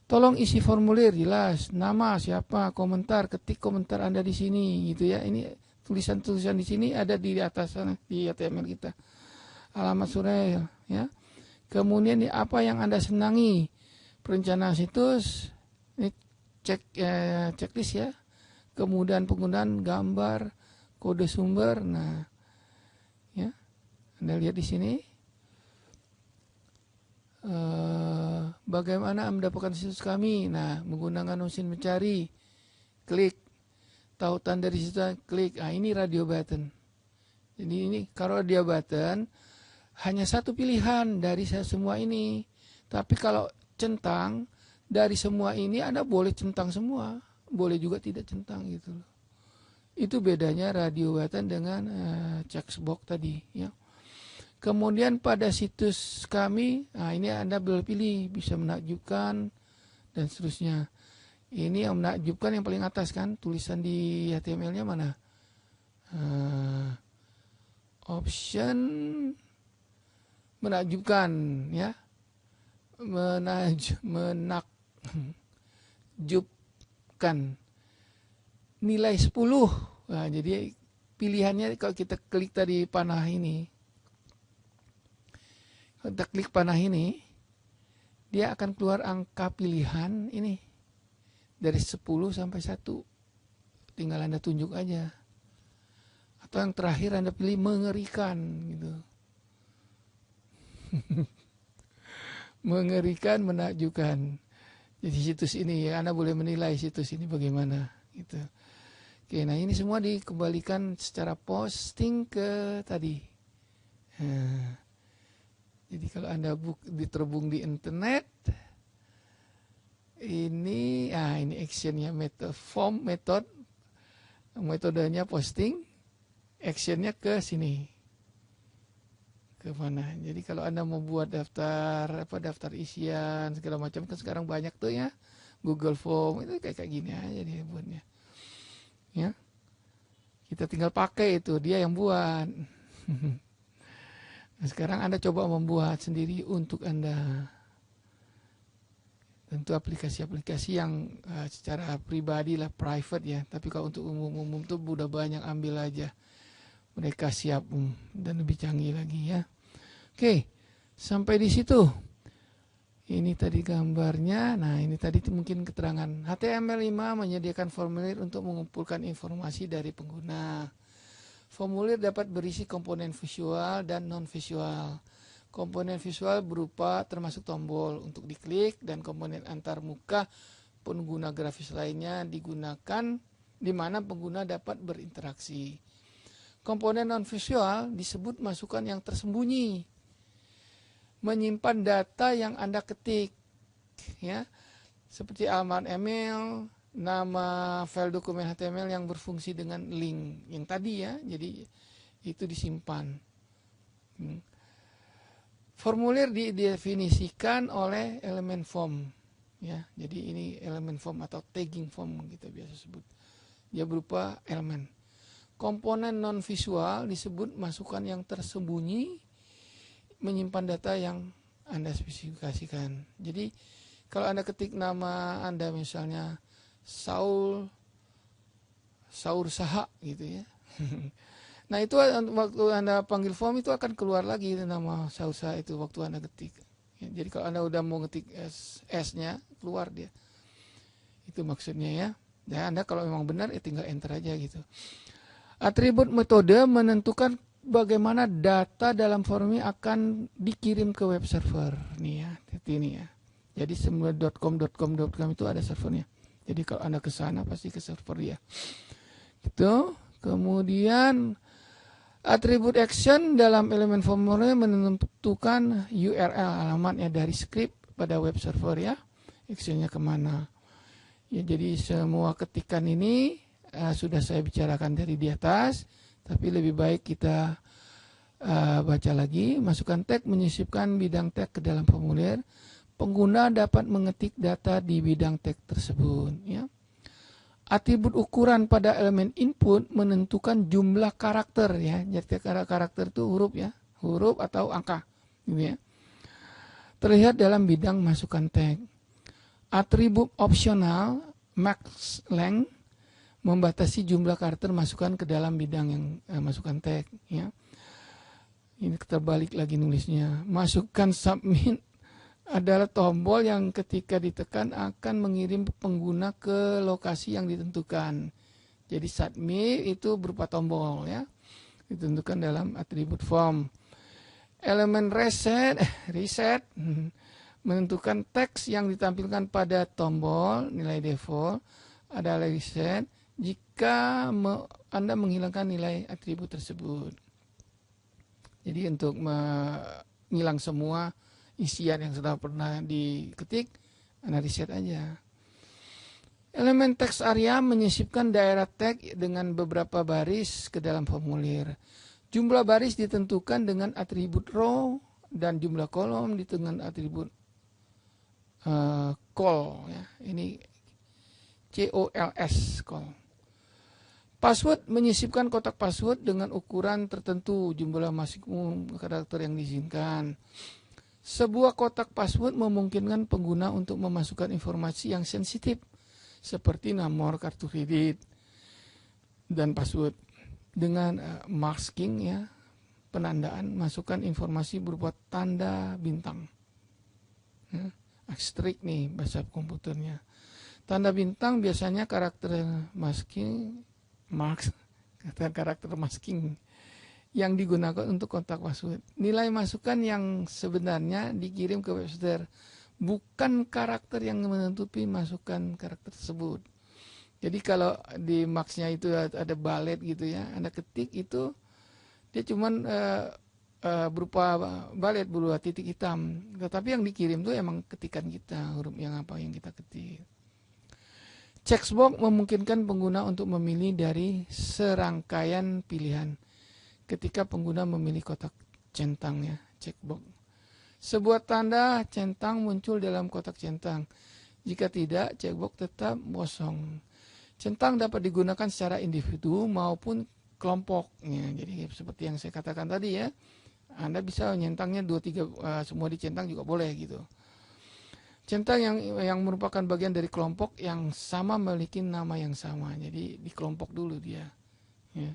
Tolong isi formulir jelas, nama siapa, komentar, ketik komentar Anda di sini gitu ya. Ini tulisan-tulisan di sini ada di atas sana di HTML kita. Alamat surel ya. Kemudian apa yang Anda senangi, perencanaan situs, ini checklist ya. Kemudian penggunaan gambar, kode sumber. Nah, ya. Anda lihat di sini. Bagaimana mendapatkan situs kami? Nah, menggunakan mesin mencari, klik, tautan dari situ, klik. Nah, ini radio button. Jadi ini kalau radio button hanya satu pilihan dari semua ini. Tapi kalau centang dari semua ini Anda boleh centang semua, boleh juga tidak centang gitu loh. Itu bedanya radio button dengan checkbox tadi ya. Kemudian pada situs kami, nah ini Anda boleh pilih, bisa menakjubkan dan seterusnya. Ini yang menakjubkan yang paling atas kan, tulisan di HTML-nya mana? Option menakjubkan ya. Menakjubkan. Nilai 10. Nah, jadi pilihannya kalau kita klik tadi panah ini, kita klik panah ini, dia akan keluar angka pilihan ini dari 10 sampai 1. Tinggal Anda tunjuk aja. Atau yang terakhir Anda pilih mengerikan gitu. Mengerikan, menakjubkan. Jadi situs ini ya, Anda boleh menilai situs ini bagaimana gitu. Oke, nah ini semua dikembalikan secara posting ke tadi. Jadi kalau Anda diterhubung di internet, ini actionnya metodenya posting, actionnya ke sini, ke mana. Jadi kalau Anda mau buat daftar isian segala macam kan sekarang banyak tuh ya, Google Form itu kayak gini aja dia buatnya, ya. Kita tinggal pakai itu, dia yang buat. Nah, sekarang Anda coba membuat sendiri untuk Anda. Tentu aplikasi-aplikasi yang secara pribadi lah, private ya. Tapi kalau untuk umum-umum tuh udah banyak, ambil aja. Mereka siap dan lebih canggih lagi ya. Oke, sampai di situ. Ini tadi gambarnya. Nah, ini tadi mungkin keterangan. HTML5 menyediakan formulir untuk mengumpulkan informasi dari pengguna. Formulir dapat berisi komponen visual dan non-visual. Komponen visual berupa termasuk tombol untuk diklik dan komponen antar muka pengguna grafis lainnya digunakan di mana pengguna dapat berinteraksi. Komponen non-visual disebut masukan yang tersembunyi, menyimpan data yang Anda ketik, ya, seperti alamat email, nama file dokumen HTML yang berfungsi dengan link yang tadi ya, jadi itu disimpan. Formulir didefinisikan oleh elemen form, ya, jadi ini elemen form atau tagging form kita biasa sebut. Dia berupa elemen. Komponen non visual disebut masukan yang tersembunyi, menyimpan data yang Anda spesifikasikan. Jadi kalau Anda ketik nama Anda misalnya Saur Saha gitu ya. Nah itu waktu Anda panggil form itu akan keluar lagi nama Saur Saha itu waktu Anda ketik. Ya, jadi kalau Anda udah mau ngetik S-nya keluar dia. Itu maksudnya ya. Ya Anda kalau memang benar ya tinggal enter aja gitu. Atribut metode menentukan bagaimana data dalam form ini akan dikirim ke web server nih ya. Ini ya. Jadi semua .com itu ada servernya. Jadi kalau Anda ke sana pasti ke server dia. Gitu. Kemudian atribut action dalam elemen formulir menentukan URL alamatnya dari script pada web server ya. Actionnya kemana. Ya, jadi semua ketikan ini sudah saya bicarakan dari di atas, tapi lebih baik kita baca lagi. Masukkan tag menyisipkan bidang tag ke dalam formulir. Pengguna dapat mengetik data di bidang tag tersebut. Ya. Atribut ukuran pada elemen input menentukan jumlah karakter ya. Jadi karakter itu huruf ya, huruf atau angka, gitu ya. Terlihat dalam bidang masukkan tag. Atribut opsional max length membatasi jumlah karakter masukan ke dalam bidang yang masukkan tag ya. Ini terbalik lagi nulisnya. Masukkan submit adalah tombol yang ketika ditekan akan mengirim pengguna ke lokasi yang ditentukan. Jadi submit itu berupa tombol ya. Ditentukan dalam atribut form. Elemen reset menentukan teks yang ditampilkan pada tombol nilai default adalah reset jika Anda menghilangkan nilai atribut tersebut. Jadi untuk menghilang semua isian yang sudah pernah diketik, Anda reset aja. Elemen text area menyisipkan daerah tag dengan beberapa baris ke dalam formulir. Jumlah baris ditentukan dengan atribut row dan jumlah kolom dengan atribut call ya. Ini COLS call. Password menyisipkan kotak password dengan ukuran tertentu, jumlah maksimum karakter yang diizinkan. Sebuah kotak password memungkinkan pengguna untuk memasukkan informasi yang sensitif seperti nomor kartu kredit dan password dengan masking ya, penandaan, masukkan informasi berupa tanda bintang. Ya, asterisk nih bahasa komputernya. Tanda bintang biasanya karakter masking yang digunakan untuk kontak password. Nilai masukan yang sebenarnya dikirim ke web server, bukan karakter yang menutupi masukan karakter tersebut. Jadi kalau di max-nya itu ada balet gitu ya, Anda ketik itu dia cuman berupa balet berupa titik hitam. Tetapi yang dikirim itu emang ketikan kita, huruf yang apa yang kita ketik. Checkbox memungkinkan pengguna untuk memilih dari serangkaian pilihan. Ketika pengguna memilih kotak centang ya, checkbox. Sebuah tanda centang muncul dalam kotak centang. Jika tidak, checkbox tetap kosong. Centang dapat digunakan secara individu maupun kelompok. Ya, jadi seperti yang saya katakan tadi ya, Anda bisa nyentangnya 2-3 semua dicentang juga boleh gitu. Centang yang merupakan bagian dari kelompok yang sama memiliki nama yang sama. Jadi dikelompok dulu dia. Ya.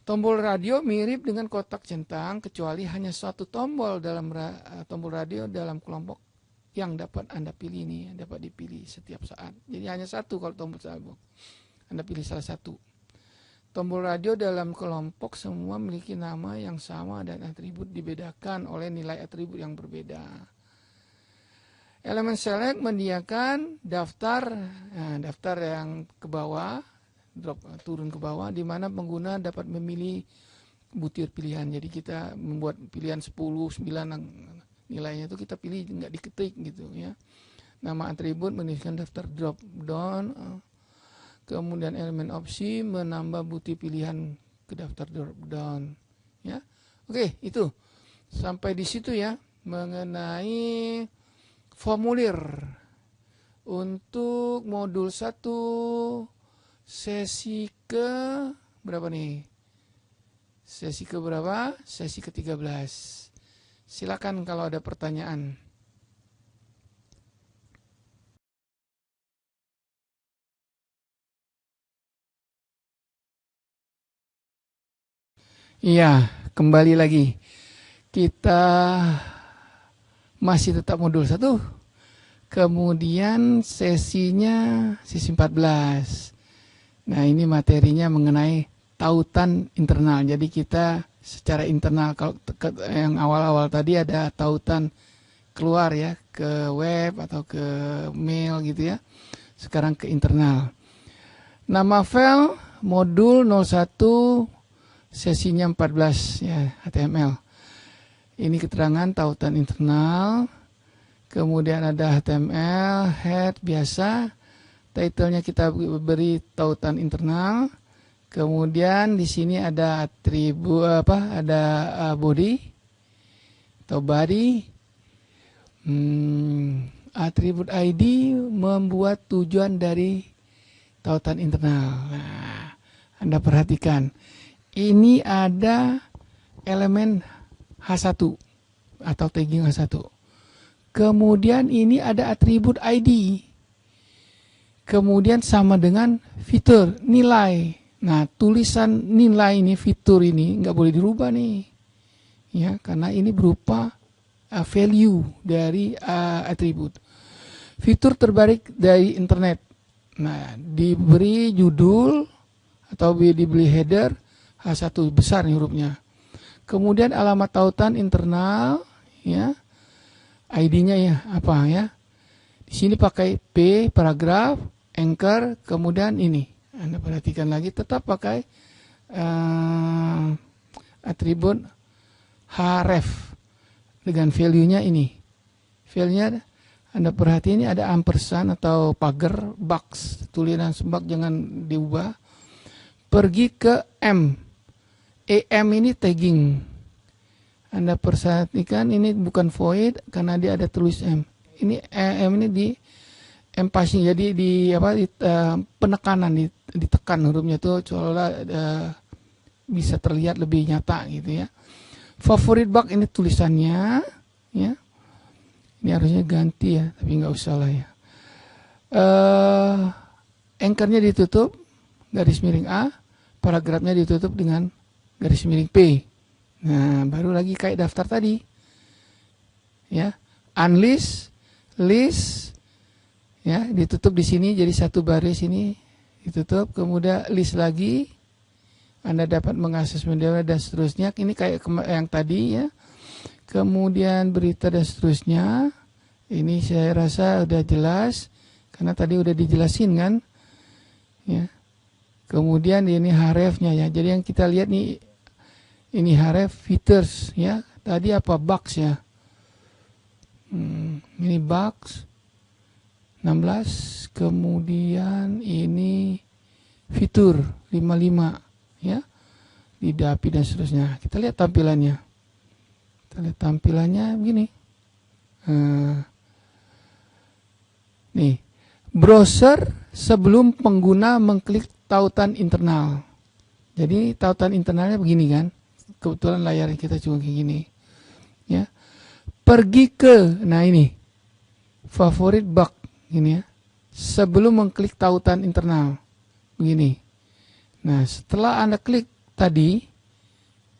Tombol radio mirip dengan kotak centang kecuali hanya suatu tombol dalam tombol radio dalam kelompok yang dapat Anda pilih ini, dapat dipilih setiap saat. Jadi hanya satu kalau tombol sabuk. Anda pilih salah satu. Tombol radio dalam kelompok semua memiliki nama yang sama dan atribut dibedakan oleh nilai atribut yang berbeda. Elemen select menyediakan daftar, daftar yang ke bawah, turun ke bawah, di mana pengguna dapat memilih butir pilihan. Jadi kita membuat pilihan 10, 9 nilainya itu kita pilih, nggak diketik gitu ya. Nama atribut menuliskan daftar drop down. Kemudian elemen opsi menambah butir pilihan ke daftar drop down ya. Oke, itu sampai di situ ya mengenai formulir untuk modul 1 sesi ke berapa nih? Sesi ke berapa? Sesi ke-13. Silakan kalau ada pertanyaan. Iya, kembali lagi. Kita masih tetap modul 1. Kemudian sesinya sesi 14. Nah, ini materinya mengenai tautan internal. Jadi kita secara internal, kalau yang awal-awal tadi ada tautan keluar ya, ke web atau ke mail gitu ya. Sekarang ke internal. Nama file modul 01 sesinya 14 ya, HTML. Ini keterangan tautan internal. Kemudian ada HTML, head biasa. Title-nya kita beri tautan internal. Kemudian di sini ada atribut ada body atau body. Atribut ID membuat tujuan dari tautan internal. Nah, Anda perhatikan. Ini ada elemen H1 atau tagging H1. Kemudian ini ada atribut ID. Kemudian sama dengan fitur nilai. Nah, tulisan nilai ini, fitur ini nggak boleh dirubah nih. Ya, karena ini berupa value dari atribut. Fitur terbaik dari internet. Nah, diberi judul atau diberi header H1 besar nih hurufnya. Kemudian alamat tautan internal ya. ID-nya ya apa ya? Di sini pakai P paragraf, anchor, kemudian ini. Anda perhatikan lagi tetap pakai atribut href dengan value-nya ini. Value-nya Anda perhatikan ini ada ampersand atau pagar, box, tulisan sembak jangan diubah. Pergi ke M. EM ini tagging. Anda perhatikan ini bukan void karena dia ada tulis M. Ini EM ini di emphasis, jadi di penekanan, ditekan hurufnya itu seolah bisa terlihat lebih nyata gitu ya. Favorite bug ini tulisannya ya. Ini harusnya ganti ya, tapi nggak usah lah ya. Anchor-nya ditutup garis miring A, paragrafnya ditutup dengan garis miring P. Nah, baru lagi kayak daftar tadi. Ya, unlist, list, ya, ditutup di sini jadi satu baris ini ditutup, kemudian list lagi. Anda dapat mengakses media dan seterusnya. Ini kayak yang tadi ya. Kemudian berita dan seterusnya. Ini saya rasa udah jelas karena tadi udah dijelasin kan. Ya. Kemudian ini href-nya ya. Jadi yang kita lihat nih ini href features ya. Tadi apa box ya. Ini box 16, kemudian ini fitur 55 ya. Di API dan seterusnya. Kita lihat tampilannya. Kita lihat tampilannya begini. Nih, browser sebelum pengguna mengklik tautan internal. Jadi tautan internalnya begini kan. Kebetulan layar kita cuma kayak gini. Ya. Pergi ke, nah ini. Favorite bug ini ya. Sebelum mengklik tautan internal. Begini. Nah, setelah Anda klik tadi,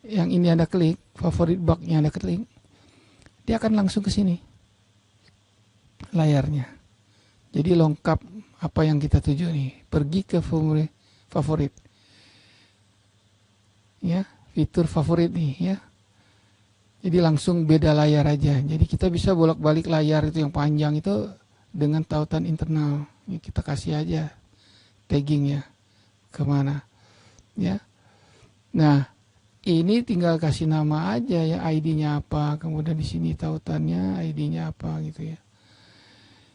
yang ini Anda klik, favorite bug yang Anda klik, dia akan langsung ke sini. Layarnya. Jadi lengkap apa yang kita tuju nih. Pergi ke favorit. Ya, fitur favorit nih ya. Jadi langsung beda layar aja. Jadi kita bisa bolak-balik layar itu yang panjang itu dengan tautan internal. Ini kita kasih aja taggingnya kemana, ya. Nah, ini tinggal kasih nama aja ya, ID-nya apa, kemudian di sini tautannya, ID-nya apa gitu ya.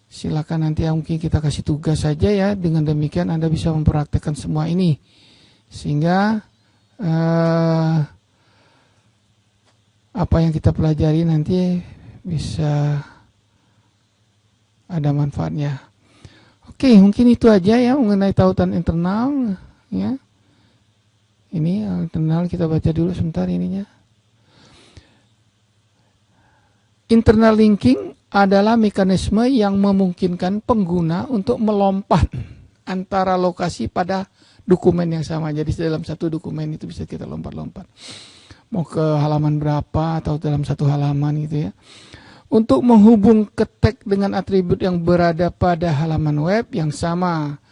Silakan nanti mungkin kita kasih tugas saja ya. Dengan demikian Anda bisa mempraktekkan semua ini sehingga apa yang kita pelajari nanti bisa ada manfaatnya. Oke, mungkin itu aja ya mengenai tautan internal ya. Ini internal kita baca dulu sebentar ininya. Internal linking adalah mekanisme yang memungkinkan pengguna untuk melompat antara lokasi pada dokumen yang sama. Jadi dalam satu dokumen itu bisa kita lompat-lompat. Mau ke halaman berapa atau dalam satu halaman gitu ya. Untuk menghubung ke tag dengan atribut yang berada pada halaman web yang sama.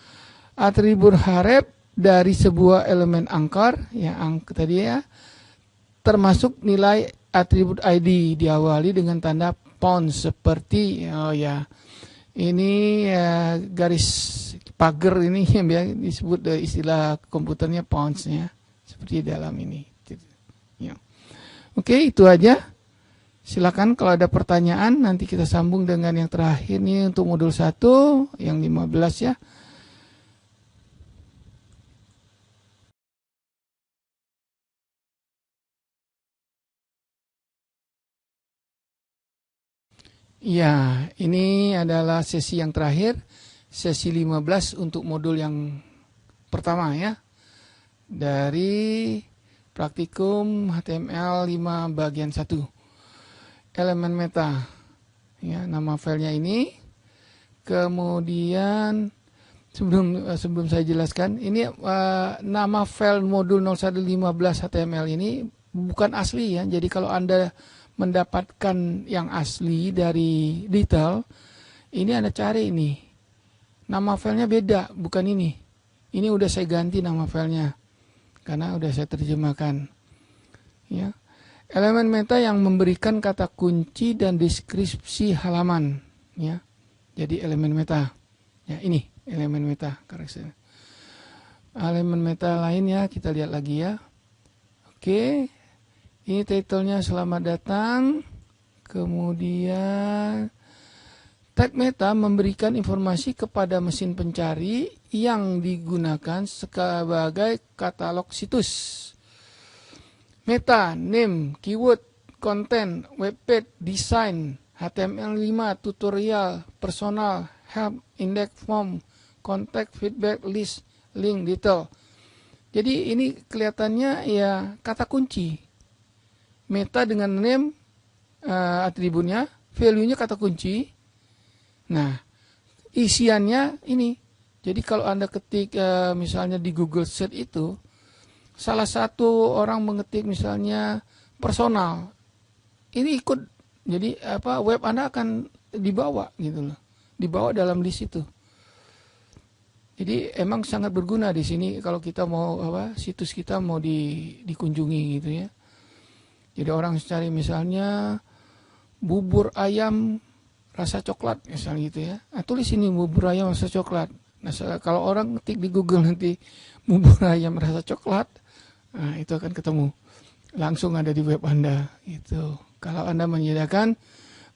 Atribut href dari sebuah elemen angkor yang tadi ya, termasuk nilai atribut ID diawali dengan tanda pound seperti ini garis pagar ini yang disebut istilah komputernya pounds ya, seperti dalam ini ya. Oke, itu aja. Silakan kalau ada pertanyaan nanti kita sambung dengan yang terakhir nih untuk modul 1 yang 15 ya. Ya, ini adalah sesi yang terakhir, sesi 15 untuk modul yang pertama ya. Dari praktikum HTML 5 bagian 1. Elemen meta. Ya, nama filenya ini. Kemudian sebelum saya jelaskan, ini nama file modul 0115 HTML ini bukan asli ya. Jadi kalau Anda mendapatkan yang asli dari detail, ini Anda cari ini. Nama filenya beda, bukan ini. Ini udah saya ganti nama filenya karena udah saya terjemahkan. Ya. Elemen meta yang memberikan kata kunci dan deskripsi halaman, ya. Jadi elemen meta. Ya, ini elemen meta karakter. Elemen meta lainnya kita lihat lagi ya. Oke. Ini title-nya selamat datang. Kemudian tag meta memberikan informasi kepada mesin pencari yang digunakan sebagai katalog situs. Meta, name, keyword, content, webpage, design, HTML5, tutorial, personal, help, index form, contact, feedback, list, link, detail. Jadi ini kelihatannya ya kata kunci. Meta dengan name atributnya, value-nya kata kunci. Nah, isiannya ini. Jadi kalau Anda ketik misalnya di Google Search itu, salah satu orang mengetik misalnya personal, ini ikut. Jadi web Anda akan dibawa gitu loh. Dibawa dalam list itu. Jadi emang sangat berguna di sini kalau kita mau situs kita mau dikunjungi gitu ya. Jadi orang cari misalnya bubur ayam rasa coklat misalnya gitu ya. Nah, tulis ini bubur ayam rasa coklat. Nah, kalau orang ketik di Google nanti bubur ayam rasa coklat, nah, itu akan ketemu. Langsung ada di web Anda itu. Kalau Anda menyediakan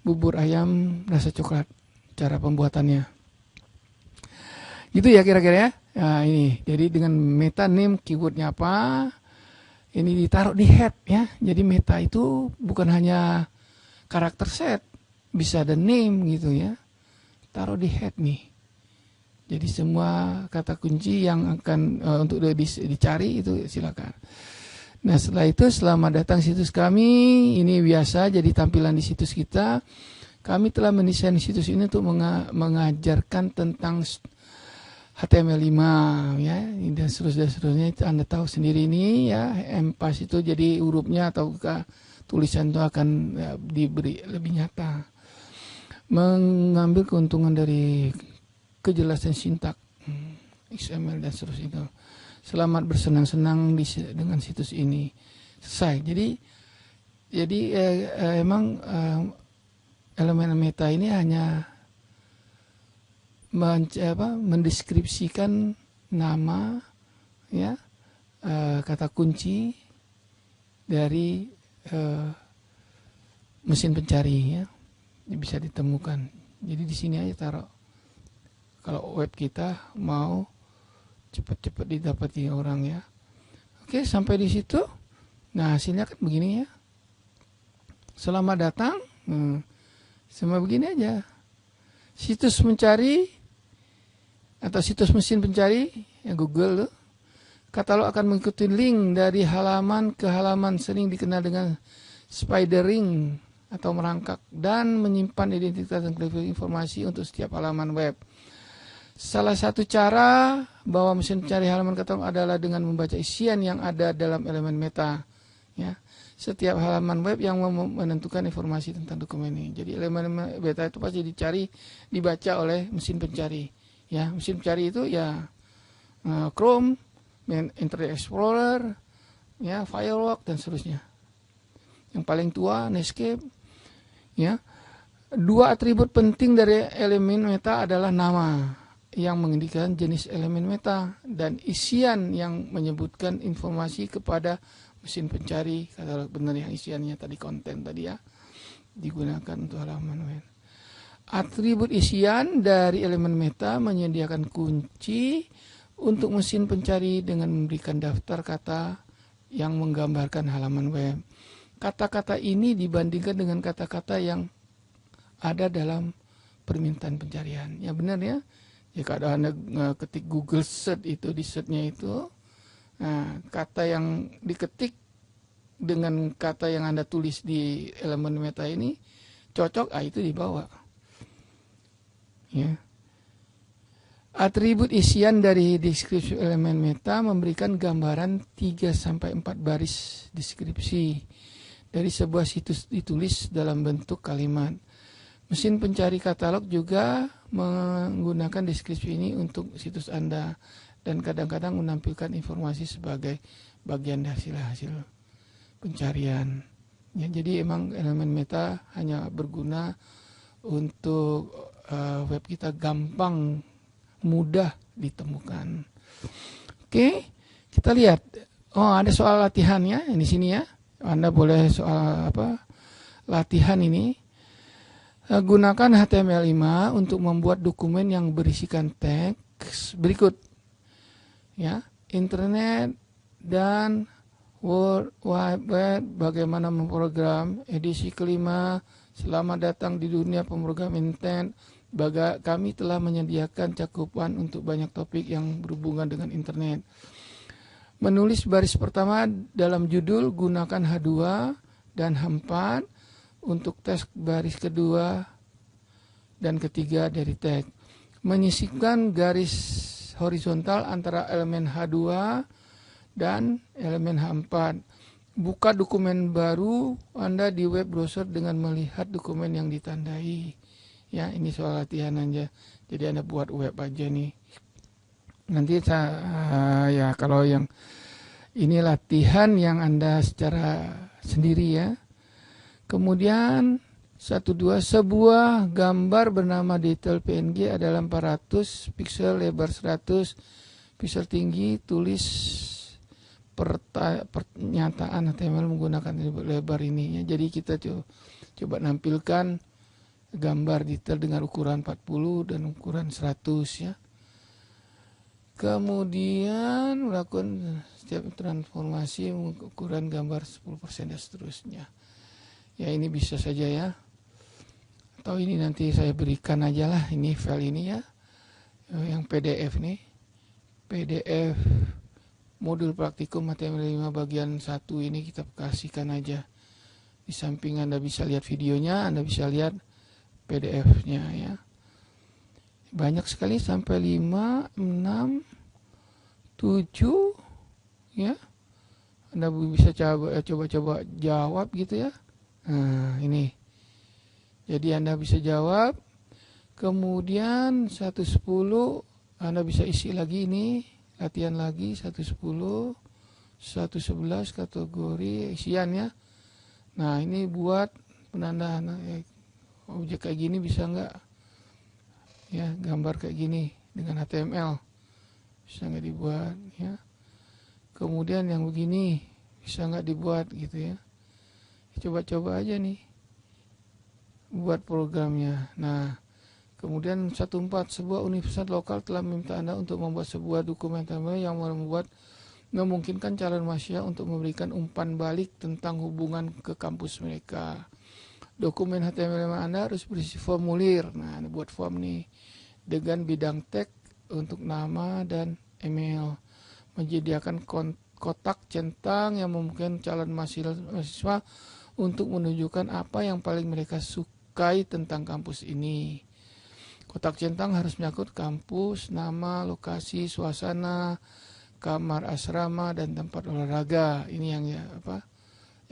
bubur ayam rasa coklat, cara pembuatannya. Gitu ya kira-kira ya. Nah, ini. Jadi dengan meta name keywordnya apa? Ini ditaruh di head ya. Jadi meta itu bukan hanya karakter set, bisa ada name gitu ya. Taruh di head nih. Jadi semua kata kunci yang akan untuk dicari itu silakan. Nah, setelah itu selamat datang situs kami. Ini biasa jadi tampilan di situs kita. Kami telah mendesain situs ini untuk mengajarkan tentang HTML5 ya, dan seterusnya itu Anda tahu sendiri ini ya, empas itu jadi hurufnya atau tulisan itu akan diberi lebih nyata. Mengambil keuntungan dari kejelasan sintak XML dan seterusnya itu. Selamat bersenang-senang dengan situs ini. Selesai. Jadi Jadi emang elemen meta ini hanya mendeskripsikan nama, ya, kata kunci dari mesin pencari, ya, bisa ditemukan. Jadi di sini aja taruh. Kalau web kita mau cepat-cepat didapati orang, ya. Oke, sampai di situ. Nah, hasilnya kan begini, ya. Selamat datang. Sama begini aja. Situs mencari atau situs mesin pencari, ya, Google tuh, katalog akan mengikuti link dari halaman ke halaman, sering dikenal dengan spidering atau merangkak, dan menyimpan identitas dan informasi untuk setiap halaman web. Salah satu cara bahwa mesin pencari halaman katalog adalah dengan membaca isian yang ada dalam elemen meta, ya. Setiap halaman web yang menentukan informasi tentang dokumen ini. Jadi elemen meta itu pasti dibaca oleh mesin pencari, ya. Mesin pencari itu ya Chrome, Internet Explorer, ya, Firefox dan seterusnya. Yang paling tua Netscape, ya. Dua atribut penting dari elemen meta adalah nama yang mengindikasikan jenis elemen meta dan isian yang menyebutkan informasi kepada mesin pencari. Kalau benar yang isiannya tadi, konten tadi, ya, digunakan untuk halaman web. Atribut isian dari elemen meta menyediakan kunci untuk mesin pencari dengan memberikan daftar kata yang menggambarkan halaman web. Kata-kata ini dibandingkan dengan kata-kata yang ada dalam permintaan pencarian. Ya, benar, ya. Jika Anda ketik Google search itu, di search-nya itu, nah, kata yang diketik dengan kata yang Anda tulis di elemen meta ini cocok, itu dibawa. Ya. Atribut isian dari deskripsi elemen meta memberikan gambaran 3-4 baris deskripsi dari sebuah situs ditulis dalam bentuk kalimat. Mesin pencari katalog juga menggunakan deskripsi ini untuk situs Anda dan kadang-kadang menampilkan informasi sebagai bagian hasil pencarian. Ya, jadi emang elemen meta hanya berguna untuk web kita gampang, mudah ditemukan. Oke, kita lihat. Oh, ada soal latihan, ya, di sini, ya. Anda boleh soal latihan ini. Gunakan HTML5 untuk membuat dokumen yang berisikan teks berikut, ya. Internet dan World Wide Web, bagaimana memprogram. Edisi kelima, selamat datang di dunia pemrograman internet. Kami telah menyediakan cakupan untuk banyak topik yang berhubungan dengan internet. Menulis baris pertama dalam judul, gunakan H2 dan H4 untuk teks baris kedua dan ketiga dari teks. Menyisipkan garis horizontal antara elemen H2 dan elemen H4. Buka dokumen baru Anda di web browser dengan melihat dokumen yang ditandai. Ya, ini soal latihan aja. Jadi Anda buat web aja nih. Nanti ya, kalau yang ini latihan yang Anda secara sendiri, ya. Kemudian 1-2, sebuah gambar bernama detail PNG adalah 400 piksel, lebar 100 piksel tinggi. Tulis pernyataan HTML menggunakan lebar ini, ya. Jadi kita coba nampilkan gambar detail dengan ukuran 40 dan ukuran 100, ya. Kemudian melakukan setiap transformasi ukuran gambar 10% dan seterusnya. Ya, ini bisa saja, ya. Atau ini nanti saya berikan aja lah, ini file ini, ya. Yang PDF nih. PDF modul praktikum HTML5 bagian 1 ini kita kasihkan aja. Di samping Anda bisa lihat videonya, Anda bisa lihat PDF-nya, ya. Banyak sekali, sampai 5, 6, 7, ya. Anda bisa coba jawab gitu, ya. Nah, ini. Jadi Anda bisa jawab. Kemudian 110 Anda bisa isi lagi ini, latihan lagi 110, 111 kategori isian, ya. Nah, ini buat penandaan objek kayak gini bisa nggak? Ya, gambar kayak gini dengan HTML bisa nggak dibuat? Ya. Kemudian yang begini bisa nggak dibuat gitu ya? Coba-coba aja nih buat programnya. Nah, kemudian 14, sebuah universitas lokal telah meminta Anda untuk membuat sebuah dokumen yang memungkinkan calon mahasiswa untuk memberikan umpan balik tentang hubungan ke kampus mereka. Dokumen HTML Anda harus berisi formulir. Nah, ini buat form nih dengan bidang teks untuk nama dan email. Menyediakan kotak centang yang memungkinkan calon mahasiswa untuk menunjukkan apa yang paling mereka sukai tentang kampus ini. Kotak centang harus menyangkut kampus, nama, lokasi, suasana, kamar asrama, dan tempat olahraga. Ini yang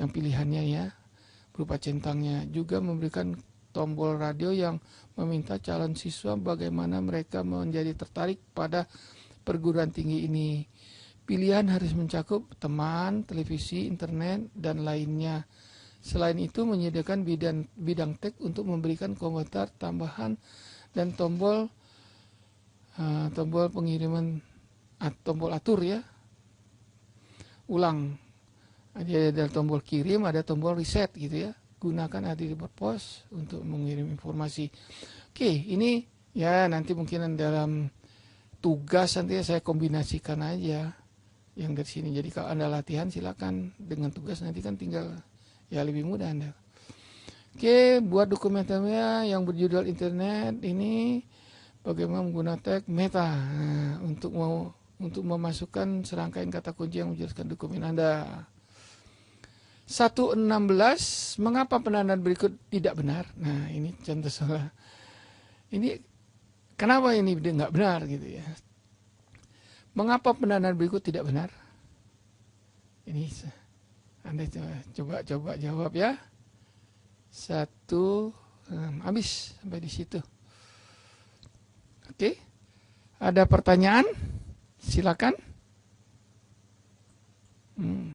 yang pilihannya ya, berupa centangnya. Juga memberikan tombol radio yang meminta calon siswa bagaimana mereka menjadi tertarik pada perguruan tinggi ini. Pilihan harus mencakup teman, televisi, internet, dan lainnya. Selain itu, menyediakan bidang teks untuk memberikan komentar tambahan dan tombol pengiriman, tombol atur ya. Ulang. Ada tombol kirim, ada tombol reset gitu ya. Gunakan Address Post untuk mengirim informasi. Oke, ini ya nanti mungkin dalam tugas nanti saya kombinasikan aja yang dari sini. Jadi kalau Anda latihan silakan, dengan tugas nanti kan tinggal ya lebih mudah Anda. Oke, buat dokumennya yang berjudul internet ini bagaimana menggunakan tag meta untuk memasukkan serangkaian kata kunci yang menjelaskan dokumen Anda. 1.16, mengapa penandaan berikut tidak benar? Nah, ini contoh salah. Ini kenapa ini nggak benar gitu ya? Mengapa penandaan berikut tidak benar? Ini Anda coba jawab ya. 1, habis sampai di situ. Oke. Ada pertanyaan? Silakan.